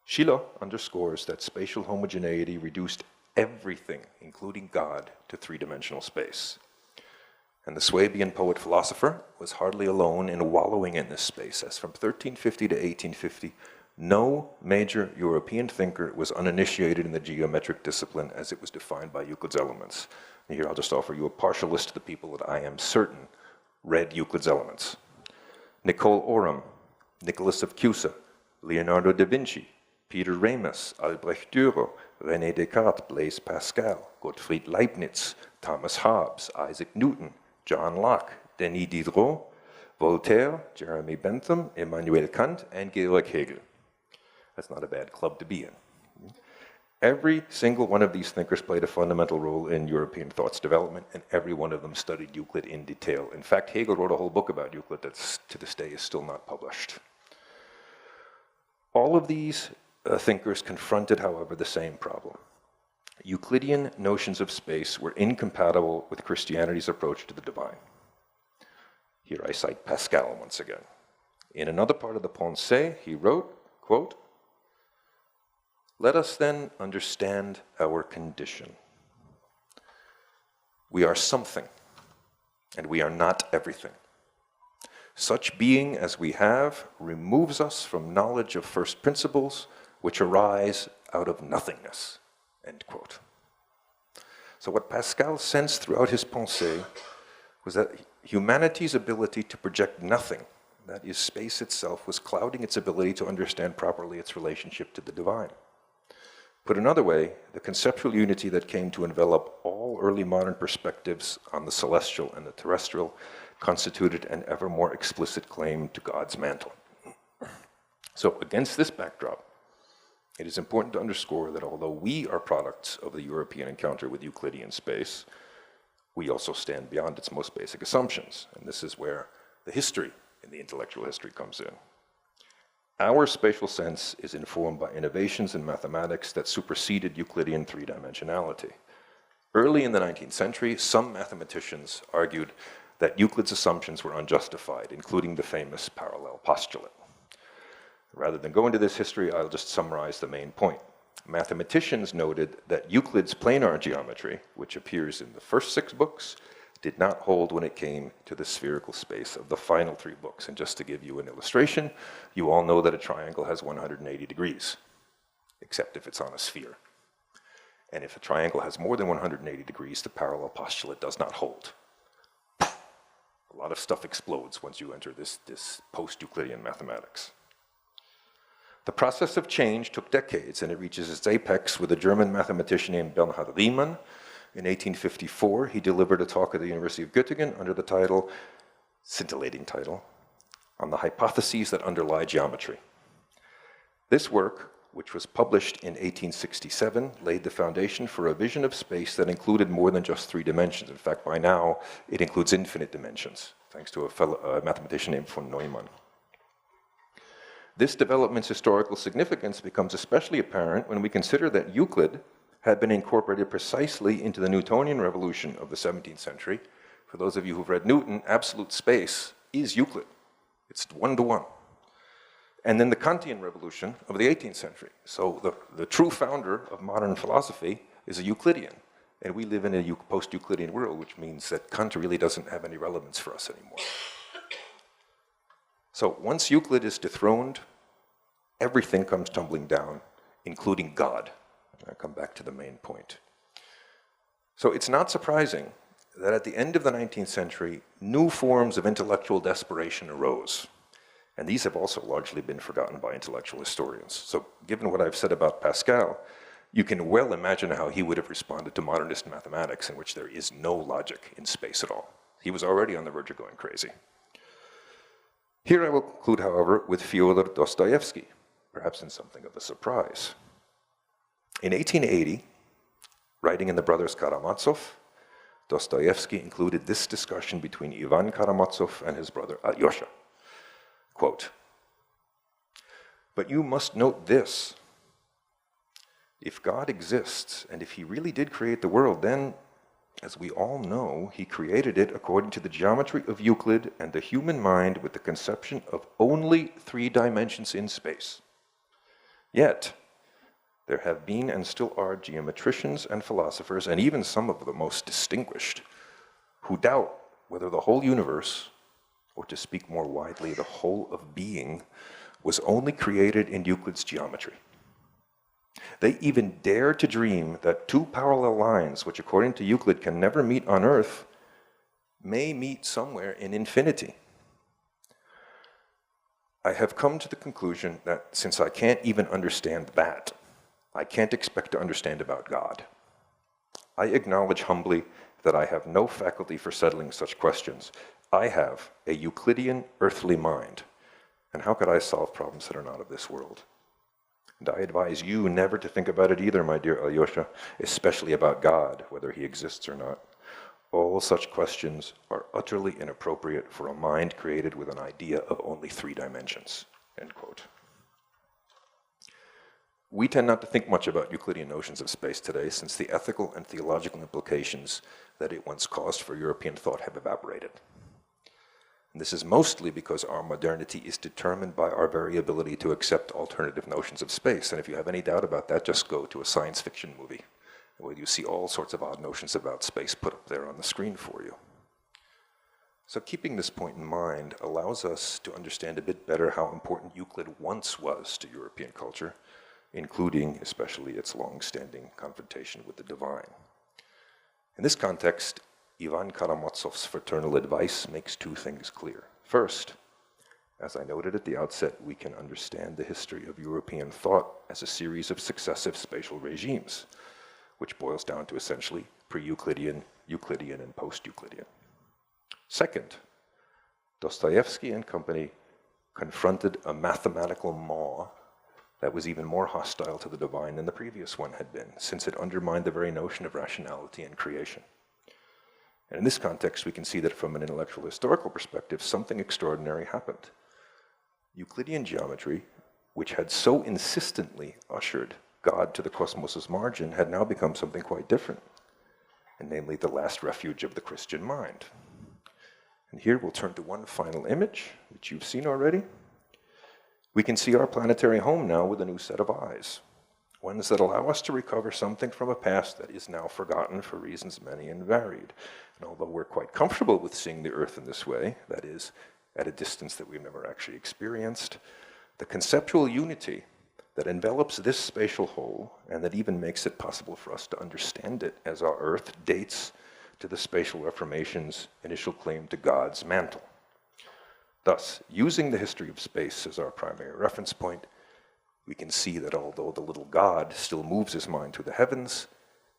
Schiller underscores that spatial homogeneity reduced everything, including God, to three-dimensional space. And the Swabian poet-philosopher was hardly alone in wallowing in this space, as from 1350 to 1850, no major European thinker was uninitiated in the geometric discipline as it was defined by Euclid's Elements. And here I'll just offer you a partial list of the people that I am certain read Euclid's Elements. Nicole Oram, Nicholas of Acusa, Leonardo da Vinci, Peter Ramus, Albrecht Dürer, René Descartes, Blaise Pascal, Gottfried Leibniz, Thomas Hobbes, Isaac Newton, John Locke, Denis Diderot, Voltaire, Jeremy Bentham, Immanuel Kant, and Georg Hegel. That's not a bad club to be in. Every single one of these thinkers played a fundamental role in European thought's development, and every one of them studied Euclid in detail. In fact, Hegel wrote a whole book about Euclid that to this day is still not published. All of these thinkers confronted, however, the same problem. Euclidean notions of space were incompatible with Christianity's approach to the divine. Here I cite Pascal once again. In another part of the Pensée, he wrote, quote, "Let us then understand our condition. We are something, and we are not everything. Such being as we have removes us from knowledge of first principles, which arise out of nothingness, end quote. So what Pascal sensed throughout his pensée was that humanity's ability to project nothing, that is, space itself, was clouding its ability to understand properly its relationship to the divine. Put another way, the conceptual unity that came to envelop all early modern perspectives on the celestial and the terrestrial constituted an ever more explicit claim to God's mantle. So against this backdrop, it is important to underscore that although we are products of the European encounter with Euclidean space, we also stand beyond its most basic assumptions, and this is where the history in the intellectual history comes in. Our spatial sense is informed by innovations in mathematics that superseded Euclidean three-dimensionality. Early in the 19th century, some mathematicians argued that Euclid's assumptions were unjustified, including the famous parallel postulate. Rather than go into this history, I'll just summarize the main point. Mathematicians noted that Euclid's planar geometry, which appears in the first 6 books, did not hold when it came to the spherical space of the final 3 books. And just to give you an illustration, you all know that a triangle has 180 degrees, except if it's on a sphere. And if a triangle has more than 180 degrees, the parallel postulate does not hold. A lot of stuff explodes once you enter this post-Euclidean mathematics. The process of change took decades, and it reaches its apex with a German mathematician named Bernhard Riemann. In 1854, he delivered a talk at the University of Göttingen under the title, scintillating title, on the hypotheses that underlie geometry. This work, which was published in 1867, laid the foundation for a vision of space that included more than just 3 dimensions. In fact, by now, it includes infinite dimensions, thanks to a mathematician named von Neumann. This development's historical significance becomes especially apparent when we consider that Euclid had been incorporated precisely into the Newtonian revolution of the 17th century. For those of you who've read Newton, absolute space is Euclid. It's 1-to-1. And then the Kantian revolution of the 18th century. So the true founder of modern philosophy is a Euclidean. And we live in a post-Euclidean world, which means that Kant really doesn't have any relevance for us anymore. So once Euclid is dethroned, everything comes tumbling down, including God. I'll come back to the main point. So it's not surprising that at the end of the 19th century, new forms of intellectual desperation arose. And these have also largely been forgotten by intellectual historians. So given what I've said about Pascal, you can well imagine how he would have responded to modernist mathematics in which there is no logic in space at all. He was already on the verge of going crazy. Here I will conclude, however, with Fyodor Dostoevsky, perhaps in something of a surprise. In 1880, writing in the Brothers Karamazov, Dostoevsky included this discussion between Ivan Karamazov and his brother Alyosha. Quote, "But you must note this. If God exists, and if he really did create the world, then, as we all know, he created it according to the geometry of Euclid and the human mind with the conception of only 3 dimensions in space. Yet, there have been and still are geometricians and philosophers, and even some of the most distinguished, who doubt whether the whole universe, or to speak more widely, the whole of being, was only created in Euclid's geometry. They even dare to dream that 2 parallel lines, which according to Euclid can never meet on Earth, may meet somewhere in infinity. I have come to the conclusion that since I can't even understand that, I can't expect to understand about God. I acknowledge humbly that I have no faculty for settling such questions. I have a Euclidean earthly mind, and how could I solve problems that are not of this world? And I advise you never to think about it either, my dear Alyosha, especially about God, whether he exists or not. All such questions are utterly inappropriate for a mind created with an idea of only 3 dimensions." End quote. We tend not to think much about Euclidean notions of space today, since the ethical and theological implications that it once caused for European thought have evaporated. And this is mostly because our modernity is determined by our very ability to accept alternative notions of space. And if you have any doubt about that, just go to a science fiction movie, where you see all sorts of odd notions about space put up there on the screen for you. So keeping this point in mind allows us to understand a bit better how important Euclid once was to European culture, including especially its long-standing confrontation with the divine. In this context, Ivan Karamazov's fraternal advice makes two things clear. First, as I noted at the outset, we can understand the history of European thought as a series of successive spatial regimes, which boils down to essentially pre-Euclidean, Euclidean, and post-Euclidean. Second, Dostoevsky and company confronted a mathematical maw that was even more hostile to the divine than the previous one had been, since it undermined the very notion of rationality and creation. And in this context, we can see that from an intellectual historical perspective, something extraordinary happened. Euclidean geometry, which had so insistently ushered God to the cosmos's margin, had now become something quite different, and namely the last refuge of the Christian mind. And here we'll turn to one final image, which you've seen already. We can see our planetary home now with a new set of eyes, ones that allow us to recover something from a past that is now forgotten for reasons many and varied. And although we're quite comfortable with seeing the Earth in this way, that is, at a distance that we've never actually experienced, the conceptual unity that envelops this spatial whole, and that even makes it possible for us to understand it as our Earth, dates to the Spatial Reformation's initial claim to God's mantle. Thus, using the history of space as our primary reference point, we can see that although the little God still moves his mind to the heavens,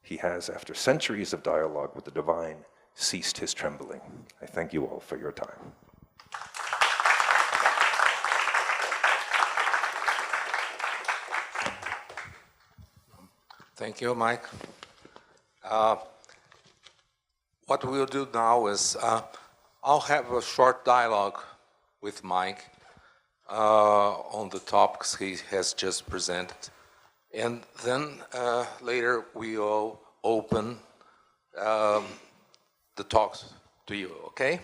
he has, after centuries of dialogue with the divine, ceased his trembling. I thank you all for your time. Thank you, Mike. What we'll do now is I'll have a short dialogue with Mike on the topics he has just presented. And then later we'll open the talks to you, okay?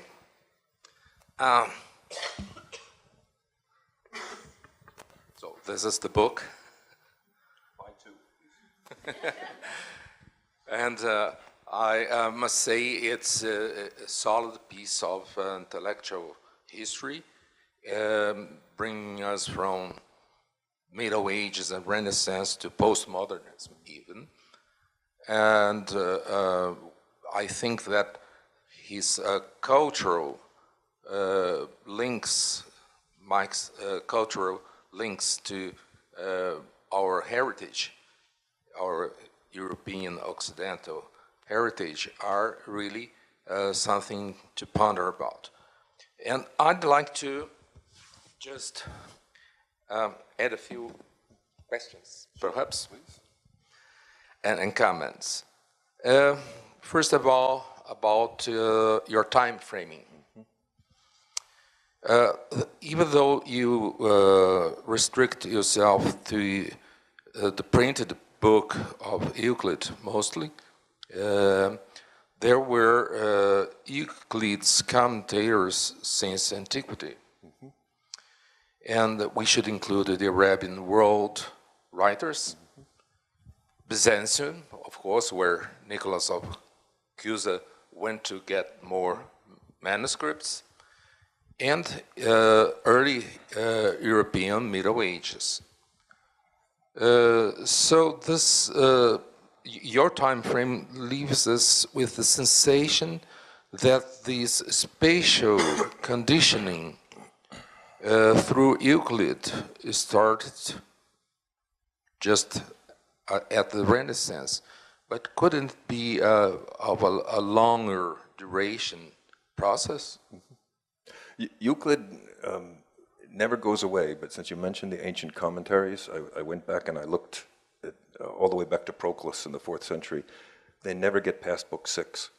So this is the book. And I must say it's a solid piece of intellectual history, bringing us from Middle Ages and Renaissance to postmodernism even. And I think that his cultural links, Mike's cultural links to our heritage, our European Occidental heritage, are really something to ponder about. And I'd like to just add a few questions, perhaps, and comments. First of all, about your time framing. Even though you restrict yourself to the printed book of Euclid mostly, there were Euclid's commentators since antiquity. And we should include the Arabian world writers, Byzantium, of course, where Nicholas of Acusa went to get more manuscripts, and early European Middle Ages. So this, your time frame leaves us with the sensation that this spatial conditioning through Euclid started just at the Renaissance, but couldn't it be of a longer duration process? Euclid never goes away, but since you mentioned the ancient commentaries, I went back and I looked at, all the way back to Proclus in the 4th century. They never get past book 6.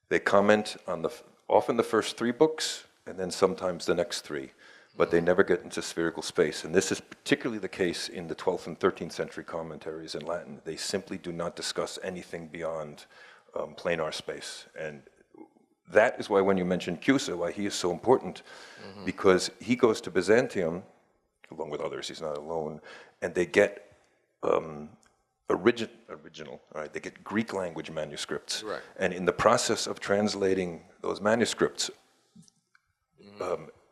They comment on often the first 3 books, and then sometimes the next 3, but they never get into spherical space. And this is particularly the case in the 12th and 13th century commentaries in Latin. They simply do not discuss anything beyond planar space. And that is why when you mentioned Acusa, why he is so important, because he goes to Byzantium, along with others, he's not alone, and they get original, all right, they get Greek language manuscripts. Right. And in the process of translating those manuscripts,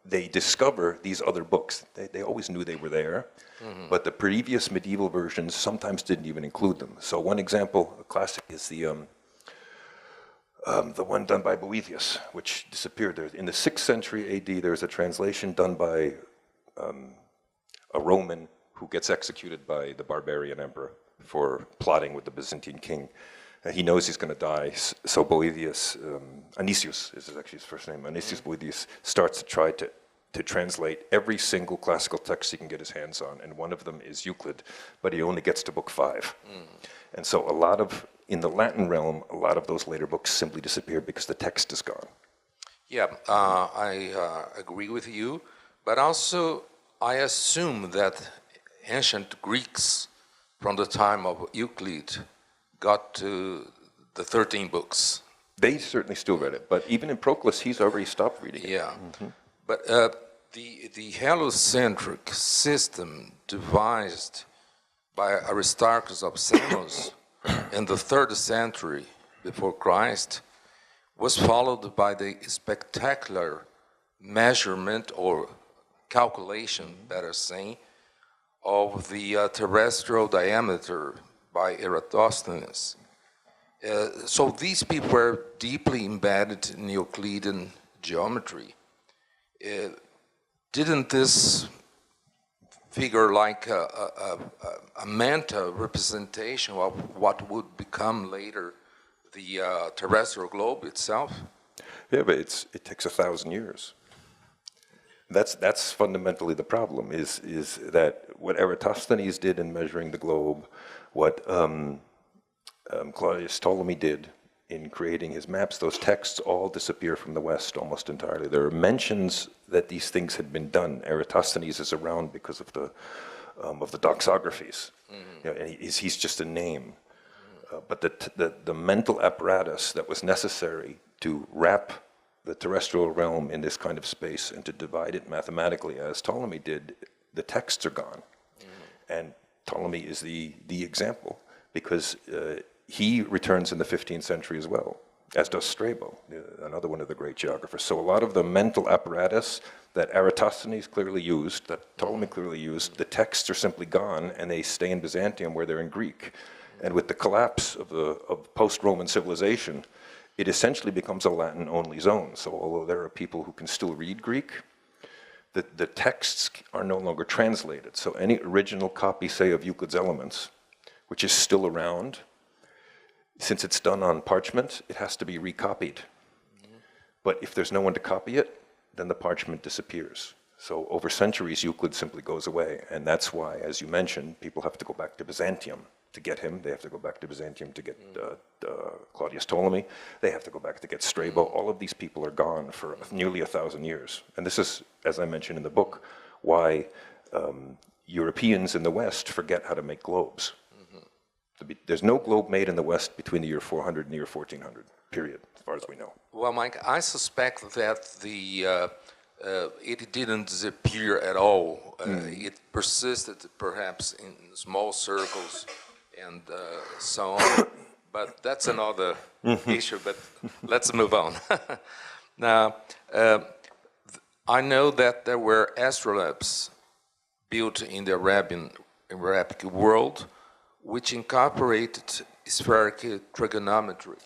they discover these other books. They always knew they were there, but the previous medieval versions sometimes didn't even include them. So one example, a classic, is the one done by Boethius, which disappeared. In the 6th century AD, there's a translation done by a Roman who gets executed by the barbarian emperor for plotting with the Byzantine king. He knows he's going to die, so Boethius, Anicius is actually his first name, Anicius Boethius, starts to try to translate every single classical text he can get his hands on, and one of them is Euclid, but he only gets to book 5. And so in the Latin realm, a lot of those later books simply disappeared because the text is gone. Yeah, I agree with you, but also I assume that ancient Greeks from the time of Euclid got to the 13 books. They certainly still read it, but even in Proclus, he's already stopped reading it. Yeah, but the heliocentric system devised by Aristarchus of Samos in the 3rd century before Christ was followed by the spectacular measurement or calculation, better saying, of the terrestrial diameter by Eratosthenes. So these people were deeply embedded in Euclidean geometry. Didn't this figure like a mental representation of what would become later the terrestrial globe itself? Yeah, but it takes 1,000 years. That's fundamentally the problem, is that what Eratosthenes did in measuring the globe, what Claudius Ptolemy did in creating his maps, those texts all disappear from the West almost entirely. There are mentions that these things had been done. Eratosthenes is around because of the doxographies. You know, and he's just a name. But the mental apparatus that was necessary to wrap the terrestrial realm in this kind of space and to divide it mathematically, as Ptolemy did, the texts are gone. And Ptolemy is the example, because he returns in the 15th century as well, as does Strabo, another one of the great geographers. So a lot of the mental apparatus that Eratosthenes clearly used, that Ptolemy clearly used, the texts are simply gone, and they stay in Byzantium where they're in Greek. And with the collapse of post-Roman civilization, it essentially becomes a Latin-only zone. So although there are people who can still read Greek, the texts are no longer translated. So any original copy, say, of Euclid's Elements, which is still around, since it's done on parchment, it has to be recopied. But if there's no one to copy it, then the parchment disappears. So over centuries, Euclid simply goes away. And that's why, as you mentioned, people have to go back to Byzantium to get him. They have to go back to Byzantium to get Claudius Ptolemy. They have to go back to get Strabo. All of these people are gone for nearly 1,000 years. And this is, as I mentioned in the book, why Europeans in the West forget how to make globes. There's no globe made in the West between the year 400 and the year 1400, period, as far as we know. Well, Mike, I suspect that it didn't disappear at all. It persisted perhaps in small circles and so on. But that's another issue, but let's move on. Now, I know that there were astrolabes built in the Arabic world, which incorporated spherical trigonometry.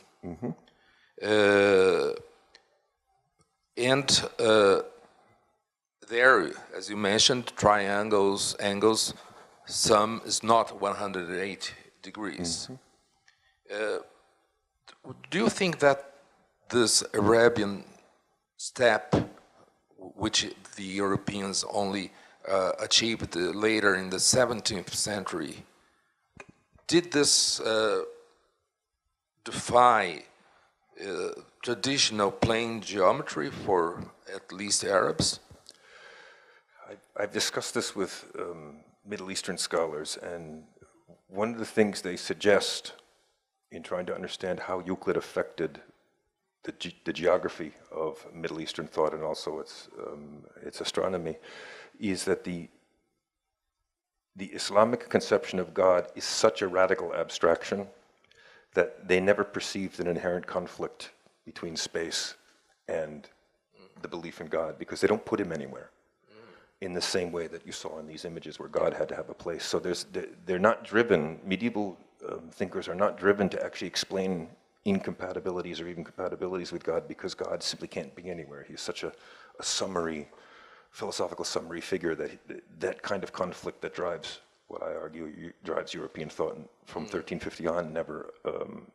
There, as you mentioned, triangles, angles, sum is not 108 degrees. Do you think that this Arabian step, which the Europeans only achieved later in the 17th century, did this defy traditional plane geometry for at least Arabs? I've discussed this with Middle Eastern scholars, and one of the things they suggest in trying to understand how Euclid affected the geography of Middle Eastern thought and also its astronomy is that the the Islamic conception of God is such a radical abstraction that they never perceived an inherent conflict between space and the belief in God, because they don't put him anywhere in the same way that you saw in these images where God had to have a place. So they're not driven, medieval thinkers are not driven to actually explain incompatibilities or even compatibilities with God, because God simply can't be anywhere. He's such a summary, philosophical summary figure that that kind of conflict that drives, what I argue, drives European thought from 1350 on never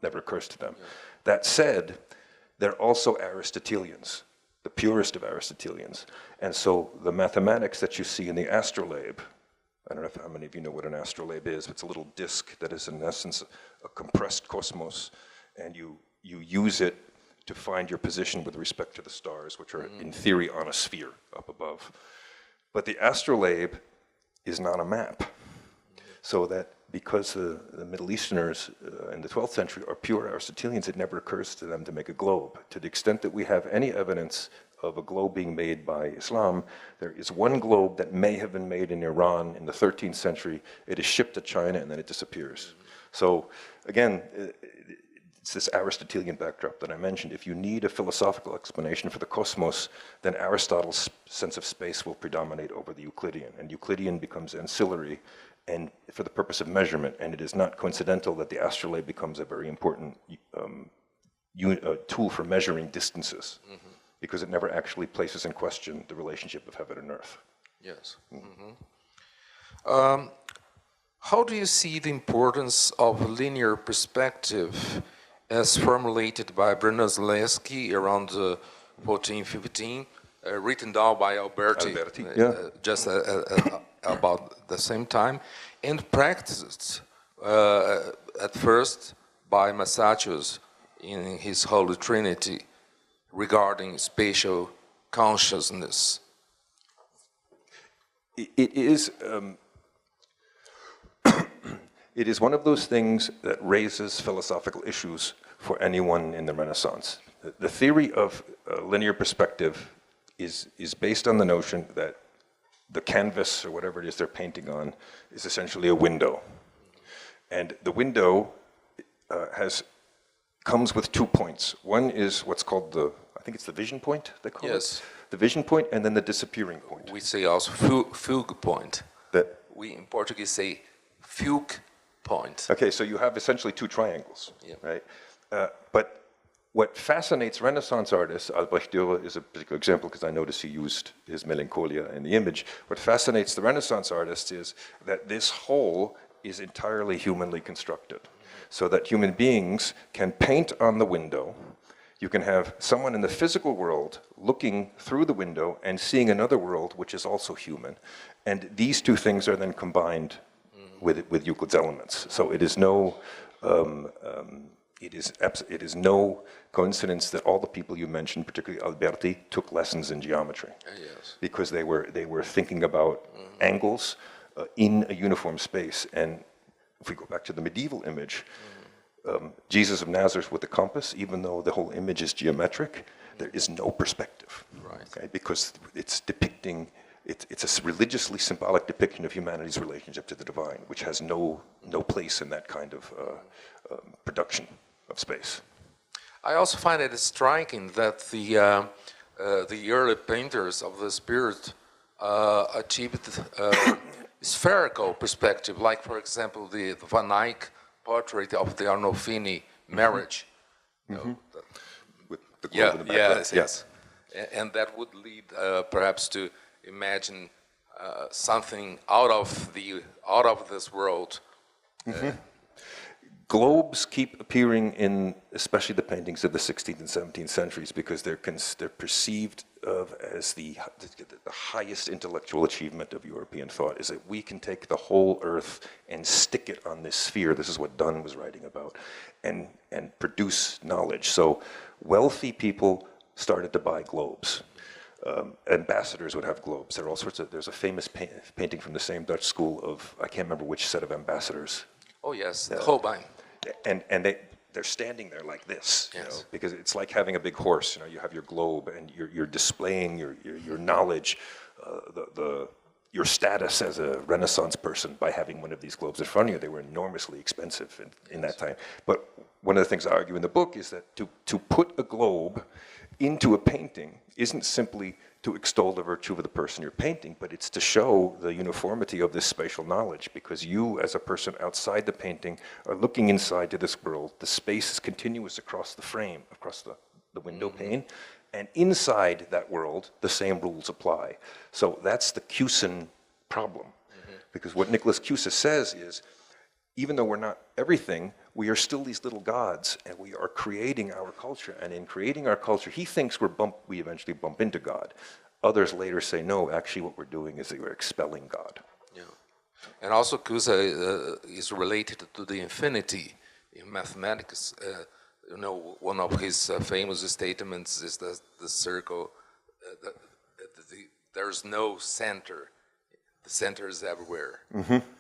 occurs to them. Yeah. That said, they're also Aristotelians, the purest of Aristotelians. And so the mathematics that you see in the astrolabe, I don't know how many of you know what an astrolabe is. It's a little disk that is in essence a compressed cosmos, and you use it to find your position with respect to the stars, which are in theory on a sphere up above. But the astrolabe is not a map. So that because the Middle Easterners in the 12th century are pure Aristotelians, it never occurs to them to make a globe. To the extent that we have any evidence of a globe being made by Islam, there is one globe that may have been made in Iran in the 13th century. It is shipped to China and then it disappears. So again, it's this Aristotelian backdrop that I mentioned. If you need a philosophical explanation for the cosmos, then Aristotle's sense of space will predominate over the Euclidean, and Euclidean becomes ancillary and for the purpose of measurement, and it is not coincidental that the astrolabe becomes a very important tool for measuring distances, because it never actually places in question the relationship of heaven and earth. Yes. How do you see the importance of linear perspective as formulated by Brunelleschi around 1415, written down by Alberti, just about the same time, and practiced at first by Massacius in his Holy Trinity regarding spatial consciousness? It is one of those things that raises philosophical issues for anyone in the Renaissance. The theory of linear perspective is based on the notion that the canvas, or whatever it is they're painting on, is essentially a window. And the window comes with 2 points. One is what's called I think it's the vision point, they call it? The vision point, and then the disappearing point. We say also fugue point. We in Portuguese say fugue point. Okay, so you have essentially 2 triangles, right? But what fascinates Renaissance artists, Albrecht Dürer is a particular example because I noticed he used his melancholia in the image. What fascinates the Renaissance artist is that this whole is entirely humanly constructed, so that human beings can paint on the window. You can have someone in the physical world looking through the window and seeing another world which is also human. And these 2 things are then combined with Euclid's Elements. So it is no it is no coincidence that all the people you mentioned, particularly Alberti, took lessons in geometry, because they were thinking about angles in a uniform space. And if we go back to the medieval image, Jesus of Nazareth with the compass, even though the whole image is geometric, there is no perspective, okay? Because it's depicting. It's a religiously symbolic depiction of humanity's relationship to the divine, which has no place in that kind of production of space. I also find it striking that the early painters of the spirit achieved spherical perspective, like, for example, the Van Eyck portrait of the Arnolfini marriage. With the globe in the background. Yes. And that would lead perhaps to imagine something out of this world. Globes keep appearing in, especially the paintings of the 16th and 17th centuries, because they're perceived as the highest intellectual achievement of European thought, is that we can take the whole earth and stick it on this sphere. This is what Donne was writing about, and produce knowledge. So wealthy people started to buy globes. Ambassadors would have globes. There are all sorts of. There's a famous painting from the same Dutch school of, I can't remember which set of ambassadors. Oh yes, Holbein. And they're standing there like this, you know, because it's like having a big horse. You know, you have your globe and you're displaying your knowledge. your status as a Renaissance person by having one of these globes in front of you. They were enormously expensive in that time. But one of the things I argue in the book is that to put a globe into a painting isn't simply to extol the virtue of the person you're painting, but it's to show the uniformity of this spatial knowledge, because you, as a person outside the painting, are looking inside to this world. The space is continuous across the frame, across the window pane, and inside that world, the same rules apply. So that's the Cusan problem, because what Nicholas Cusa says is, even though we're not everything, we are still these little gods, and we are creating our culture. And in creating our culture, he thinks we eventually bump into God. Others later say, no, actually what we're doing is that we're expelling God. Yeah. And also Cusa is related to the infinity in mathematics. You know, one of his famous statements is that the circle, there's no center. The center is everywhere.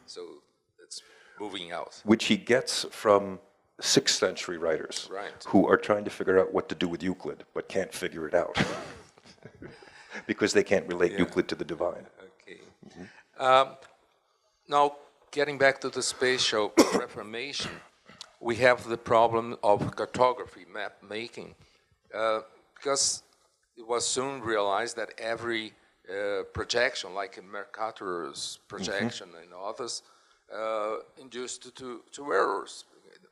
So it's moving out. Which he gets from 6th century writers, right, who are trying to figure out what to do with Euclid, but can't figure it out. Because they can't relate Euclid to the divine. Okay. Now, getting back to the spatial reformation, we have the problem of cartography, map making, because it was soon realized that every projection, like Mercator's projection and others, induced to errors.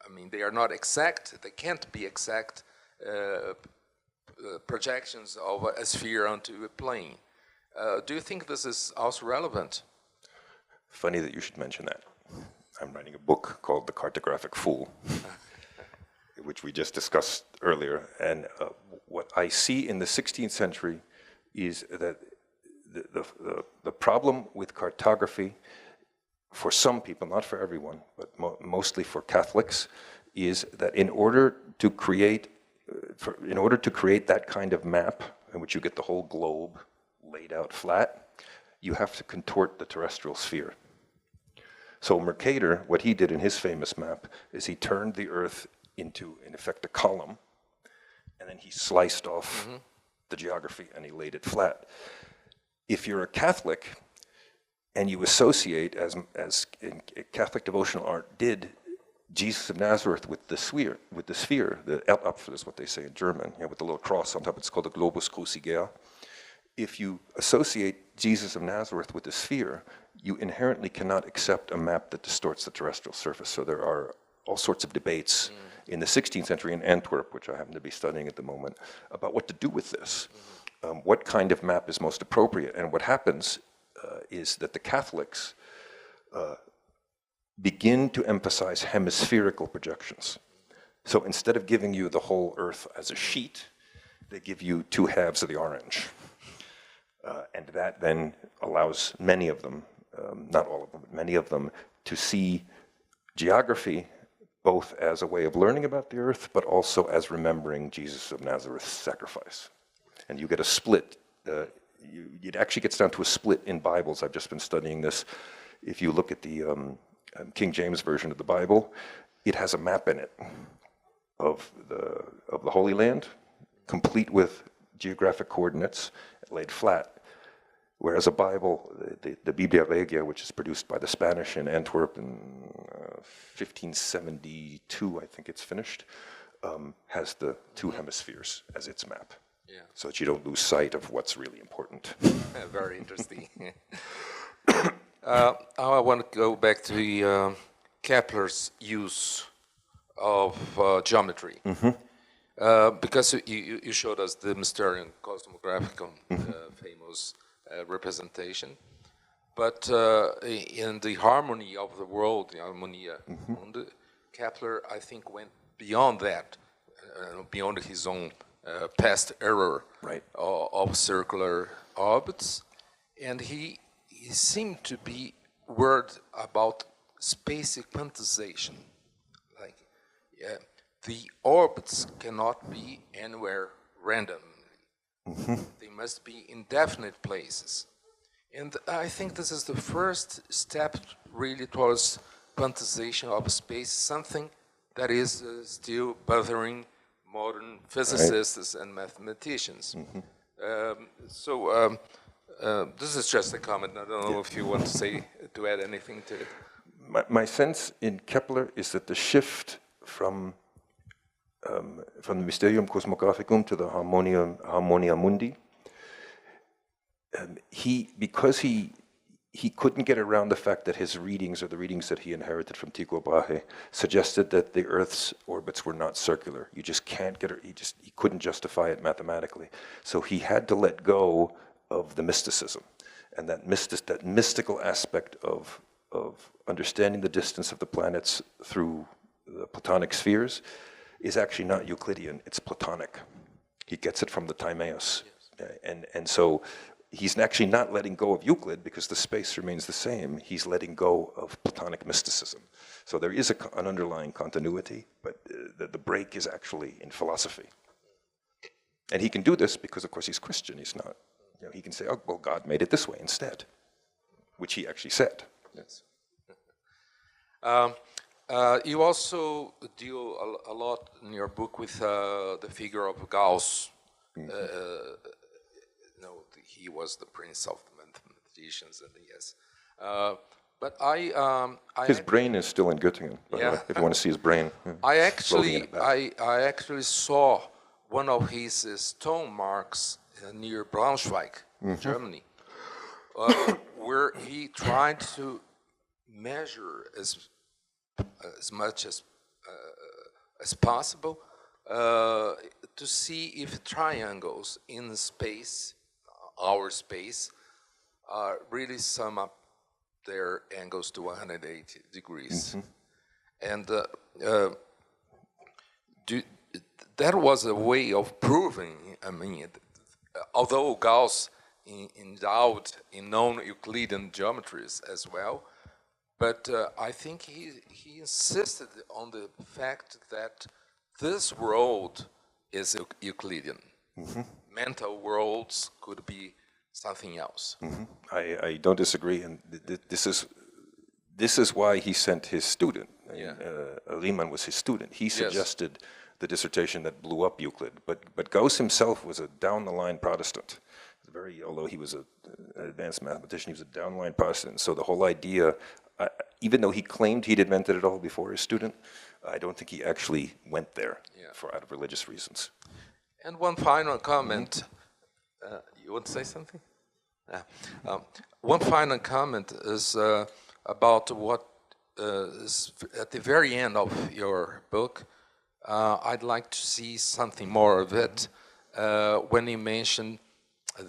I mean, they are not exact, they can't be exact projections of a sphere onto a plane. Do you think this is also relevant? Funny that you should mention that. I'm writing a book called The Cartographic Fool, which we just discussed earlier. And what I see in the 16th century is that the problem with cartography, for some people, not for everyone, but mostly for Catholics, is that in order to create that kind of map in which you get the whole globe laid out flat, you have to contort the terrestrial sphere. So Mercator, what he did in his famous map is he turned the Earth into, in effect, a column, and then he sliced off the geography and he laid it flat. If you're a Catholic and you associate, as in Catholic devotional art did, Jesus of Nazareth with the sphere, the Erdapfel is what they say in German, with the little cross on top, it's called the Globus Cruciger. If you associate Jesus of Nazareth with the sphere, you inherently cannot accept a map that distorts the terrestrial surface. So there are all sorts of debates in the 16th century in Antwerp, which I happen to be studying at the moment, about what to do with this. What kind of map is most appropriate? And what happens is that the Catholics begin to emphasize hemispherical projections. So instead of giving you the whole Earth as a sheet, they give you two halves of the orange. And that then allows many of them, not all of them, but many of them, to see geography both as a way of learning about the Earth, but also as remembering Jesus of Nazareth's sacrifice. And you get a split. It actually gets down to a split in Bibles. I've just been studying this. If you look at the King James Version of the Bible, it has a map in it of the Holy Land, complete with geographic coordinates laid flat. Whereas a Bible, the Biblia Regia, which is produced by the Spanish in Antwerp in 1572, I think it's finished, has the two hemispheres as its map. Yeah. So that you don't lose sight of what's really important. Very interesting. I want to go back to Kepler's use of geometry. Because you showed us the Mysterium Cosmographicum, famous representation. But in the harmony of the world, the Harmonia Mundi, Kepler, I think, went beyond that, beyond his own past error of circular orbits. And he seemed to be worried about spatial quantization. Like, the orbits cannot be anywhere randomly. They must be in definite places. And I think this is the first step really towards quantization of space, something that is still bothering modern physicists and mathematicians. This is just a comment. I don't know if you want to add anything to it. My sense in Kepler is that the shift from the Mysterium Cosmographicum to the Harmonia Mundi, because he couldn't get around the fact that his readings, or the readings that he inherited from Tycho Brahe, suggested that the Earth's orbits were not circular. You just can't get it. He couldn't justify it mathematically. So he had to let go of the mysticism, and that mystical aspect of understanding the distance of the planets through the Platonic spheres is actually not Euclidean, it's Platonic. He gets it from the Timaeus. Yes. And so he's actually not letting go of Euclid because the space remains the same. He's letting go of Platonic mysticism. So there is an underlying continuity, but the break is actually in philosophy. And he can do this because, of course, he's Christian. He's not, he can say, oh, well, God made it this way instead, which he actually said. Yes. You also deal a lot in your book with the figure of Gauss. Mm-hmm. He was the prince of the mathematicians, and yes. But his brain is still in Göttingen. Yeah. If you want to see his brain. I actually saw one of his stone marks near Braunschweig, mm-hmm. Germany, where he tried to measure as much as possible to see if triangles in space, our space, really sum up their angles to 180 degrees. Mm-hmm. And that was a way of proving, although Gauss endowed in known Euclidean geometries as well, but I think he insisted on the fact that this world is Euclidean. Mm-hmm. Mental worlds could be something else. Mm-hmm. I don't disagree, and this is why he sent his student. Yeah. Riemann was his student. He suggested the dissertation that blew up Euclid, but Gauss himself was a down-the-line Protestant. Although he was an advanced mathematician, he was a down-the-line Protestant. So the whole idea, even though he claimed he'd invented it all before his student, I don't think he actually went there out of religious reasons. And one final comment. You want to say something? One final comment is about what is at the very end of your book. I'd like to see something more of it when you mention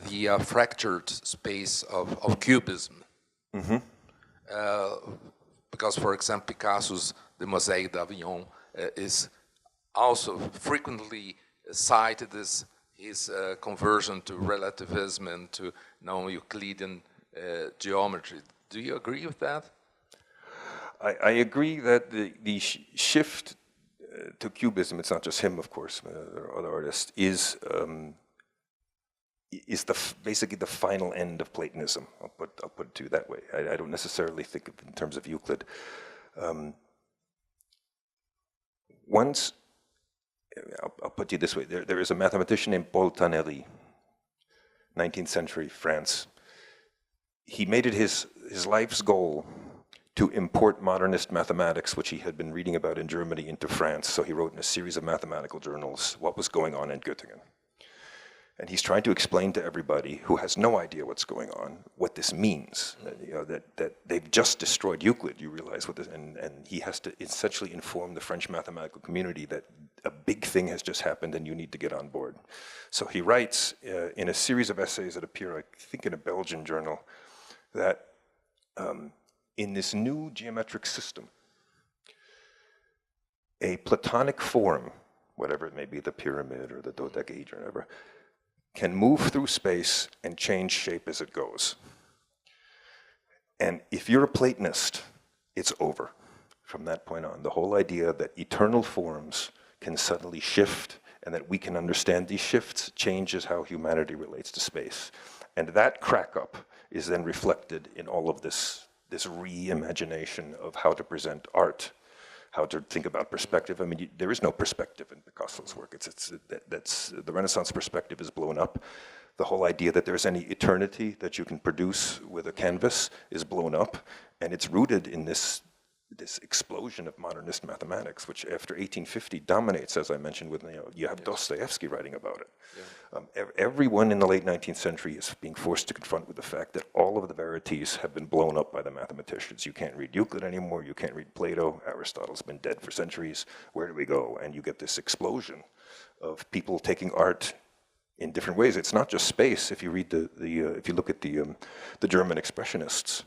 the fractured space of cubism. Mm-hmm. Because, for example, Picasso's The Mosaic d'Avignon is also frequently cited as his conversion to relativism and to non-Euclidean geometry. Do you agree with that? I agree that the shift to cubism, it's not just him, of course, there are other artists, is basically the final end of Platonism. I'll put it to you that way. I don't necessarily think of it in terms of Euclid. I'll put it this way. There is a mathematician named Paul Tannery, 19th century France. He made it his life's goal to import modernist mathematics, which he had been reading about in Germany, into France. So he wrote in a series of mathematical journals what was going on in Göttingen. And he's trying to explain to everybody who has no idea what's going on what this means. That they've just destroyed Euclid, you realize what this, and he has to essentially inform the French mathematical community that a big thing has just happened and you need to get on board. So he writes in a series of essays that appear, I think, in a Belgian journal, that in this new geometric system, a Platonic form, whatever it may be, the pyramid or the dodecahedron or whatever, can move through space and change shape as it goes. And if you're a Platonist, it's over from that point on. The whole idea that eternal forms can suddenly shift and that we can understand these shifts changes how humanity relates to space. And that crack-up is then reflected in all of this reimagination of how to present art, how to think about perspective. I mean, there is no perspective in Picasso's work. That's the Renaissance perspective is blown up. The whole idea that there's any eternity that you can produce with a canvas is blown up, and it's rooted in this explosion of modernist mathematics, which after 1850 dominates, as I mentioned, with you have Dostoevsky writing about it. Yeah. Everyone in the late 19th century is being forced to confront with the fact that all of the verities have been blown up by the mathematicians. You can't read Euclid anymore, you can't read Plato, Aristotle's been dead for centuries, where do we go? And you get this explosion of people taking art in different ways. It's not just space. If you read if you look at the German expressionists,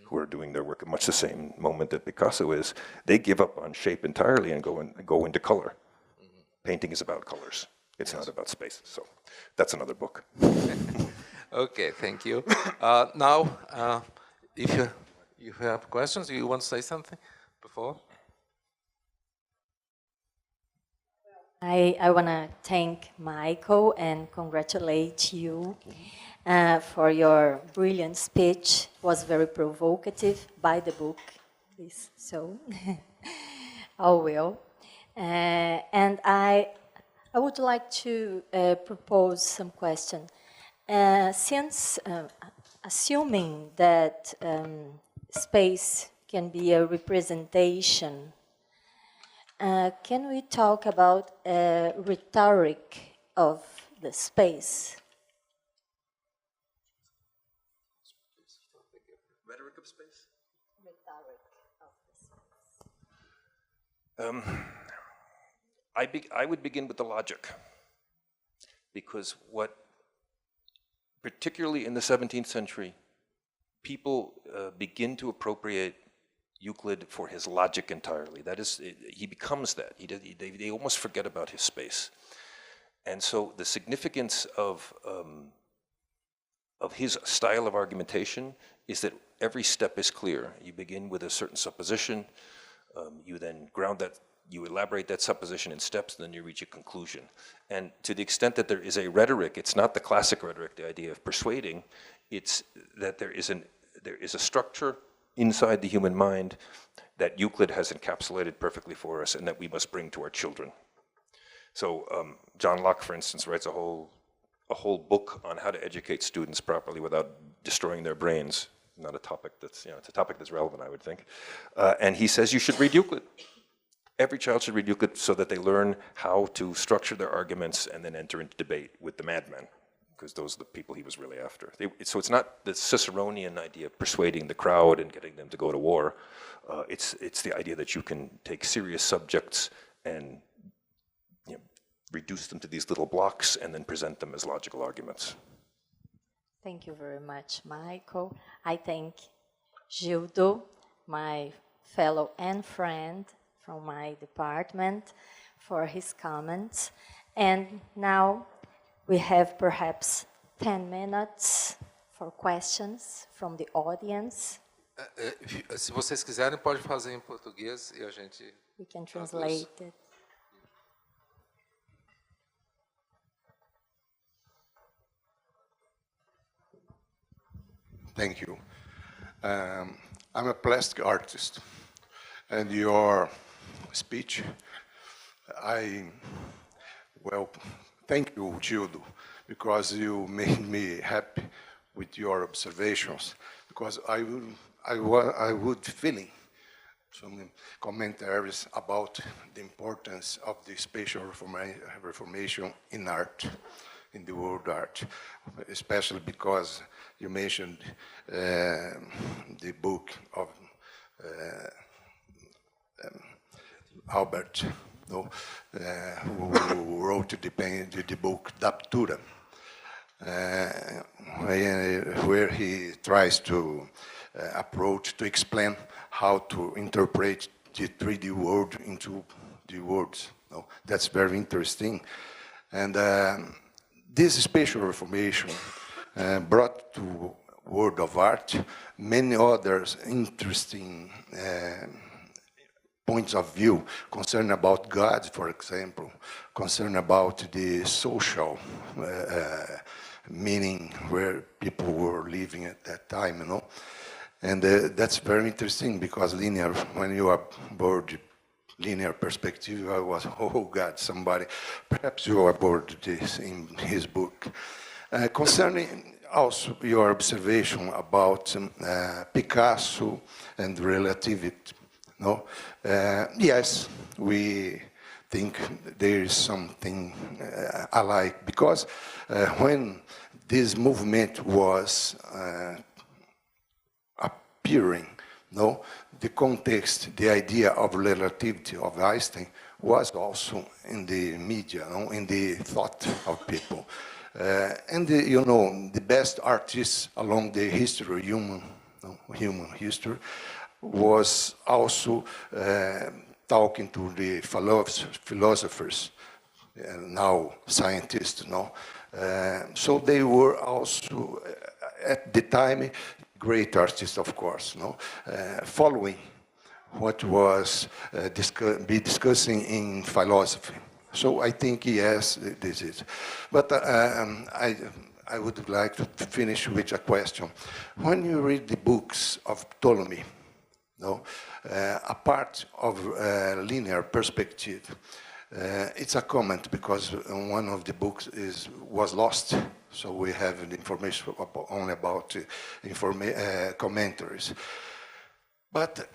who are doing their work at much the same moment that Picasso is, they give up on shape entirely and go into color. Mm-hmm. Painting is about colors. It's not about space. So that's another book. Okay, thank you. Now, if you have questions, you want to say something before? I want to thank Michael and congratulate you for your brilliant speech. It was very provocative. Buy the book, please. So, I will. And I would like to propose some question. Since assuming that space can be a representation, can we talk about rhetoric of the space? Rhetoric of space? Rhetoric of the space. I would begin with the logic, because particularly in the 17th century, people begin to appropriate Euclid for his logic entirely. That is, he becomes that. They almost forget about his space. And so the significance of his style of argumentation is that every step is clear. You begin with a certain supposition, you then ground that, you elaborate that supposition in steps, and then you reach a conclusion. And to the extent that there is a rhetoric, it's not the classic rhetoric, the idea of persuading, it's that there is a structure inside the human mind that Euclid has encapsulated perfectly for us and that we must bring to our children. So John Locke, for instance, writes a whole book on how to educate students properly without destroying their brains. Not a topic that's, it's a topic that's relevant, I would think. And he says you should read Euclid. Every child should read Euclid so that they learn how to structure their arguments and then enter into debate with the madmen, because those are the people he was really after. So it's not the Ciceronian idea of persuading the crowd and getting them to go to war. It's the idea that you can take serious subjects and reduce them to these little blocks and then present them as logical arguments. Thank you very much, Michael. I thank Gildo, my fellow and friend from my department, for his comments. And now we have perhaps 10 minutes for questions from the audience. Se vocês quiserem, pode fazer em português e a gente... We can translate it. Thank you. I'm a plastic artist, and your speech, thank you, Gildo, because you made me happy with your observations, because I would feeling some commentaries about the importance of the spatial reformation in art, in the world art, especially because you mentioned the book of Albert, who wrote the book Daptura, where he tries to explain how to interpret the 3D world into the words. That's very interesting. And this spatial reformation brought to world of art many others interesting points of view concerned about God, for example, concerned about the social meaning where people were living at that time, And that's very interesting because linear, when you are bored, linear perspective, I was, oh God, somebody, perhaps you are bored this in his book. Concerning also your observation about Picasso and relativity, no? Yes, we think there is something alike, because when this movement was appearing, no, the context, the idea of relativity of Einstein was also in the media, no, in the thought of people. You know, the best artists along the history, human history, was also talking to the philosophers, now scientists, no? So they were also, at the time, great artists, of course, no? Following what was discussing in philosophy. So I think, yes, this is. But I would like to finish with a question. When you read the books of Ptolemy, no, a part of linear perspective, it's a comment because one of the books was lost, so we have the information only about commentaries. But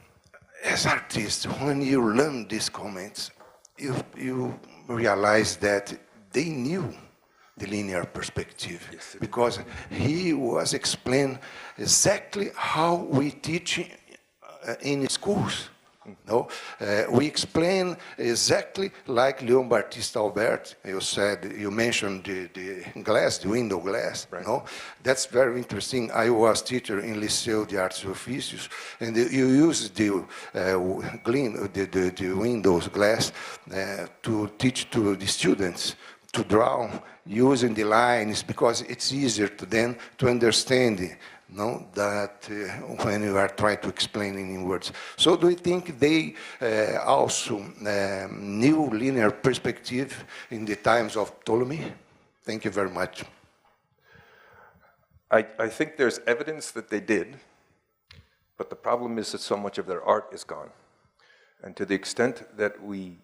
as artists, when you learn these comments, you realize that they knew the linear perspective, yes, because he was explaining exactly how we teach in schools. No, we explain exactly like Leon Battista Albert. You said, you mentioned the glass, the window glass. Right. No, that's very interesting. I was teacher in Liceu de Artes e Ofícios, and you use the windows glass to teach to the students to draw using the lines, because it's easier to them to understand. No, that when you are trying to explain in words. So do you think they also knew linear perspective in the times of Ptolemy? Thank you very much. I think there's evidence that they did, but the problem is that so much of their art is gone. And to the extent that we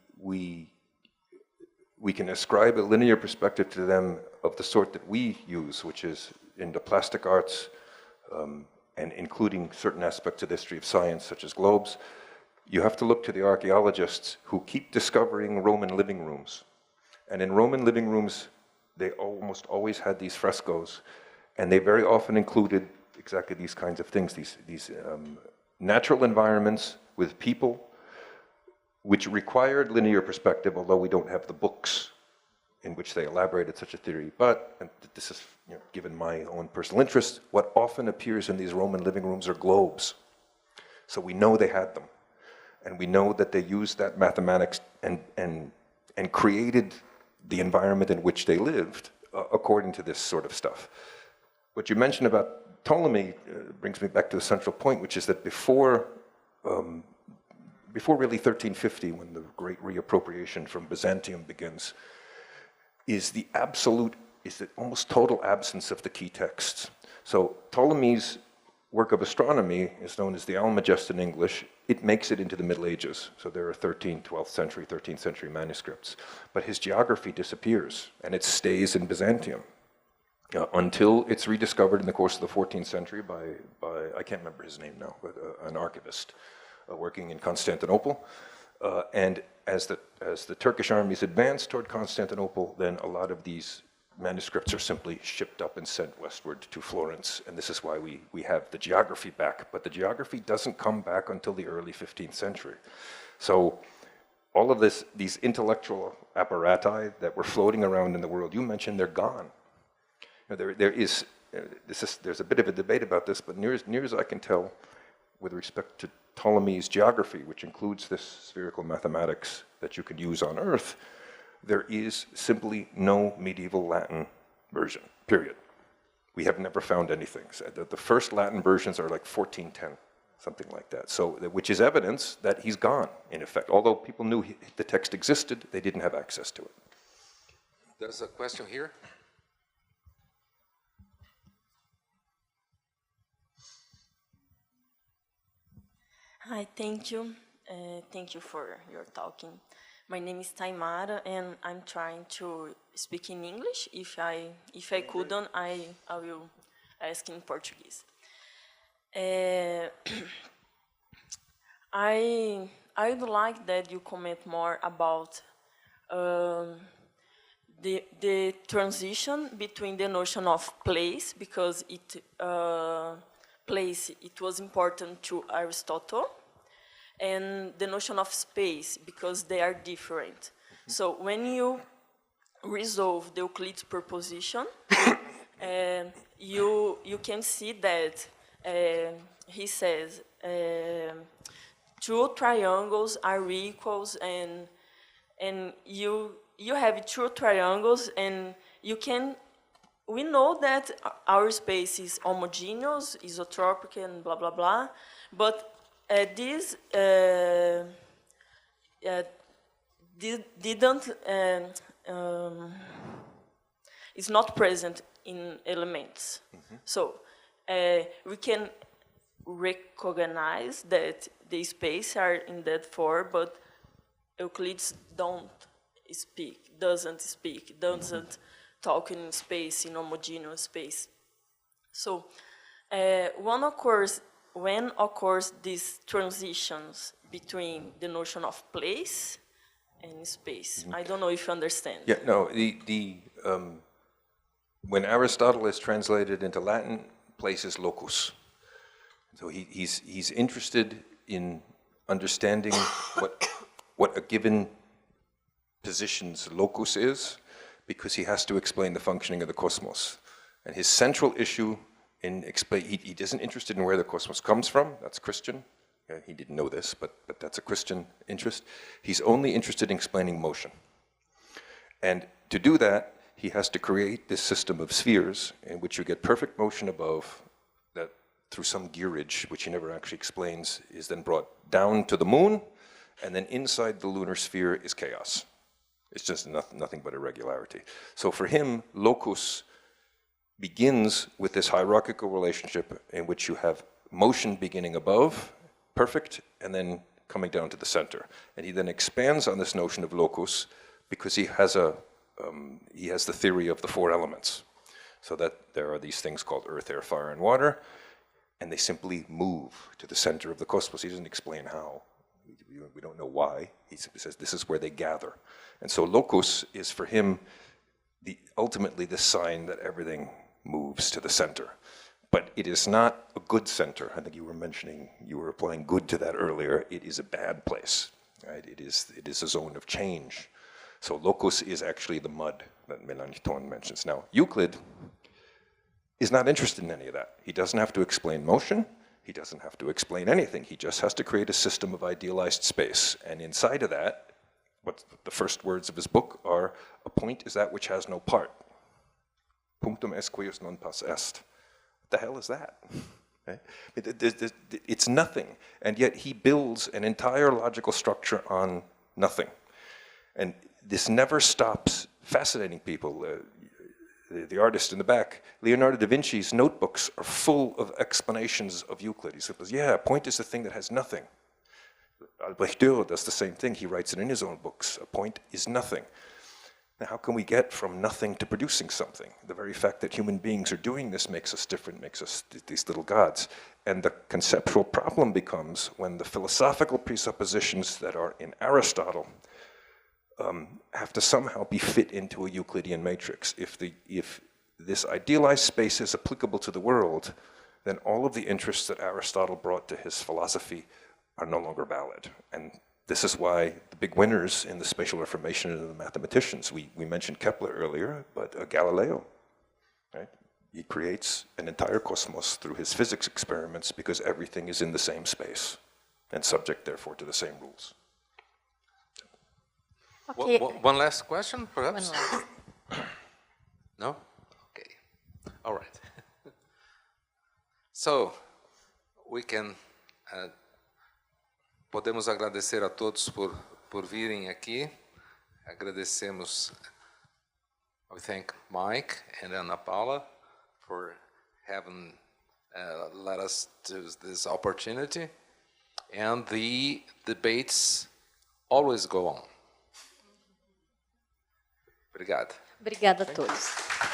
can ascribe a linear perspective to them of the sort that we use, which is in the plastic arts, and including certain aspects of the history of science, such as globes, you have to look to the archaeologists who keep discovering Roman living rooms. And in Roman living rooms, they almost always had these frescoes, and they very often included exactly these kinds of things, these natural environments with people, which required linear perspective, although we don't have the books in which they elaborated such a theory. But, and this is, you know, given my own personal interest, what often appears in these Roman living rooms are globes. So we know they had them. And we know that they used that mathematics and created the environment in which they lived according to this sort of stuff. What you mentioned about Ptolemy brings me back to the central point, which is that before really 1350, when the great reappropriation from Byzantium begins, is the almost total absence of the key texts. So Ptolemy's work of astronomy is known as the Almagest in English. It makes it into the Middle Ages. So there are 13th century manuscripts. But his geography disappears, and it stays in Byzantium until it's rediscovered in the course of the 14th century by I can't remember his name now, but an archivist working in Constantinople. And as the Turkish armies advance toward Constantinople, then a lot of these manuscripts are simply shipped up and sent westward to Florence, and this is why we have the geography back. But the geography doesn't come back until the early 15th century. So all of these intellectual apparati that were floating around in the world, you mentioned, they're gone. You know, there's a bit of a debate about this, but near as I can tell, with respect to Ptolemy's geography, which includes this spherical mathematics that you could use on Earth, there is simply no medieval Latin version, period. We have never found anything. The first Latin versions are like 1410, something like that. So, which is evidence that he's gone, in effect. Although people knew the text existed, they didn't have access to it. There's a question here. Hi, thank you. Thank you for your talking. My name is Taimara, and I'm trying to speak in English. If I couldn't, I will ask in Portuguese. I would like that you comment more about the transition between the notion of place, because place it was important to Aristotle, and the notion of space, because they are different. So when you resolve the Euclid's proposition, you can see that he says two triangles are equals, and you have two triangles, and we know that our space is homogeneous, isotropic, and blah blah blah, but this didn't is not present in elements. So we can recognize that the space are in that form, but Euclid doesn't talk in space, in homogeneous space. So when occurs these transitions between the notion of place and space? I don't know if you understand. Yeah, no, when Aristotle is translated into Latin, place is locus. So he's interested in understanding what a given position's locus is, because he has to explain the functioning of the cosmos. And his central issue he isn't interested in where the cosmos comes from. That's Christian. He didn't know this, but that's a Christian interest. He's only interested in explaining motion. And to do that, he has to create this system of spheres in which you get perfect motion above, that through some gearage, which he never actually explains, is then brought down to the moon, and then inside the lunar sphere is chaos. It's just nothing but irregularity. So for him, locus begins with this hierarchical relationship in which you have motion beginning above, perfect, and then coming down to the center. And he then expands on this notion of locus because he has the theory of the four elements. So that there are these things called earth, air, fire, and water, and they simply move to the center of the cosmos. He doesn't explain how. We don't know why. He simply says this is where they gather. And so locus is for him ultimately the sign that everything moves to the center. But it is not a good center. I think you were applying good to that earlier. It is a bad place, right? It is a zone of change. So locus is actually the mud that Melanchthon mentions. Now, Euclid is not interested in any of that. He doesn't have to explain motion. He doesn't have to explain anything. He just has to create a system of idealized space. And inside of that, what the first words of his book are, a point is that which has no part. Punctum est quius non pas est. What the hell is that? Okay? It's nothing. And yet he builds an entire logical structure on nothing. And this never stops fascinating people. The artist in the back, Leonardo da Vinci's notebooks are full of explanations of Euclid. He says, yeah, a point is the thing that has nothing. Albrecht Dürer does the same thing. He writes it in his own books. A point is nothing. Now, how can we get from nothing to producing something? The very fact that human beings are doing this makes us different, makes us these little gods. And the conceptual problem becomes when the philosophical presuppositions that are in Aristotle have to somehow be fit into a Euclidean matrix. If this idealized space is applicable to the world, then all of the interests that Aristotle brought to his philosophy are no longer valid. And this is why the big winners in the Spatial Reformation are the mathematicians. We mentioned Kepler earlier, but Galileo, right? He creates an entire cosmos through his physics experiments because everything is in the same space and subject, therefore, to the same rules. Okay. One last question, perhaps? No? Okay. All right. So, we can... podemos agradecer a todos por virem aqui. Agradecemos... We thank Mike and Ana Paula for having let us do this opportunity. And the debates always go on. Obrigado. Obrigada a todos.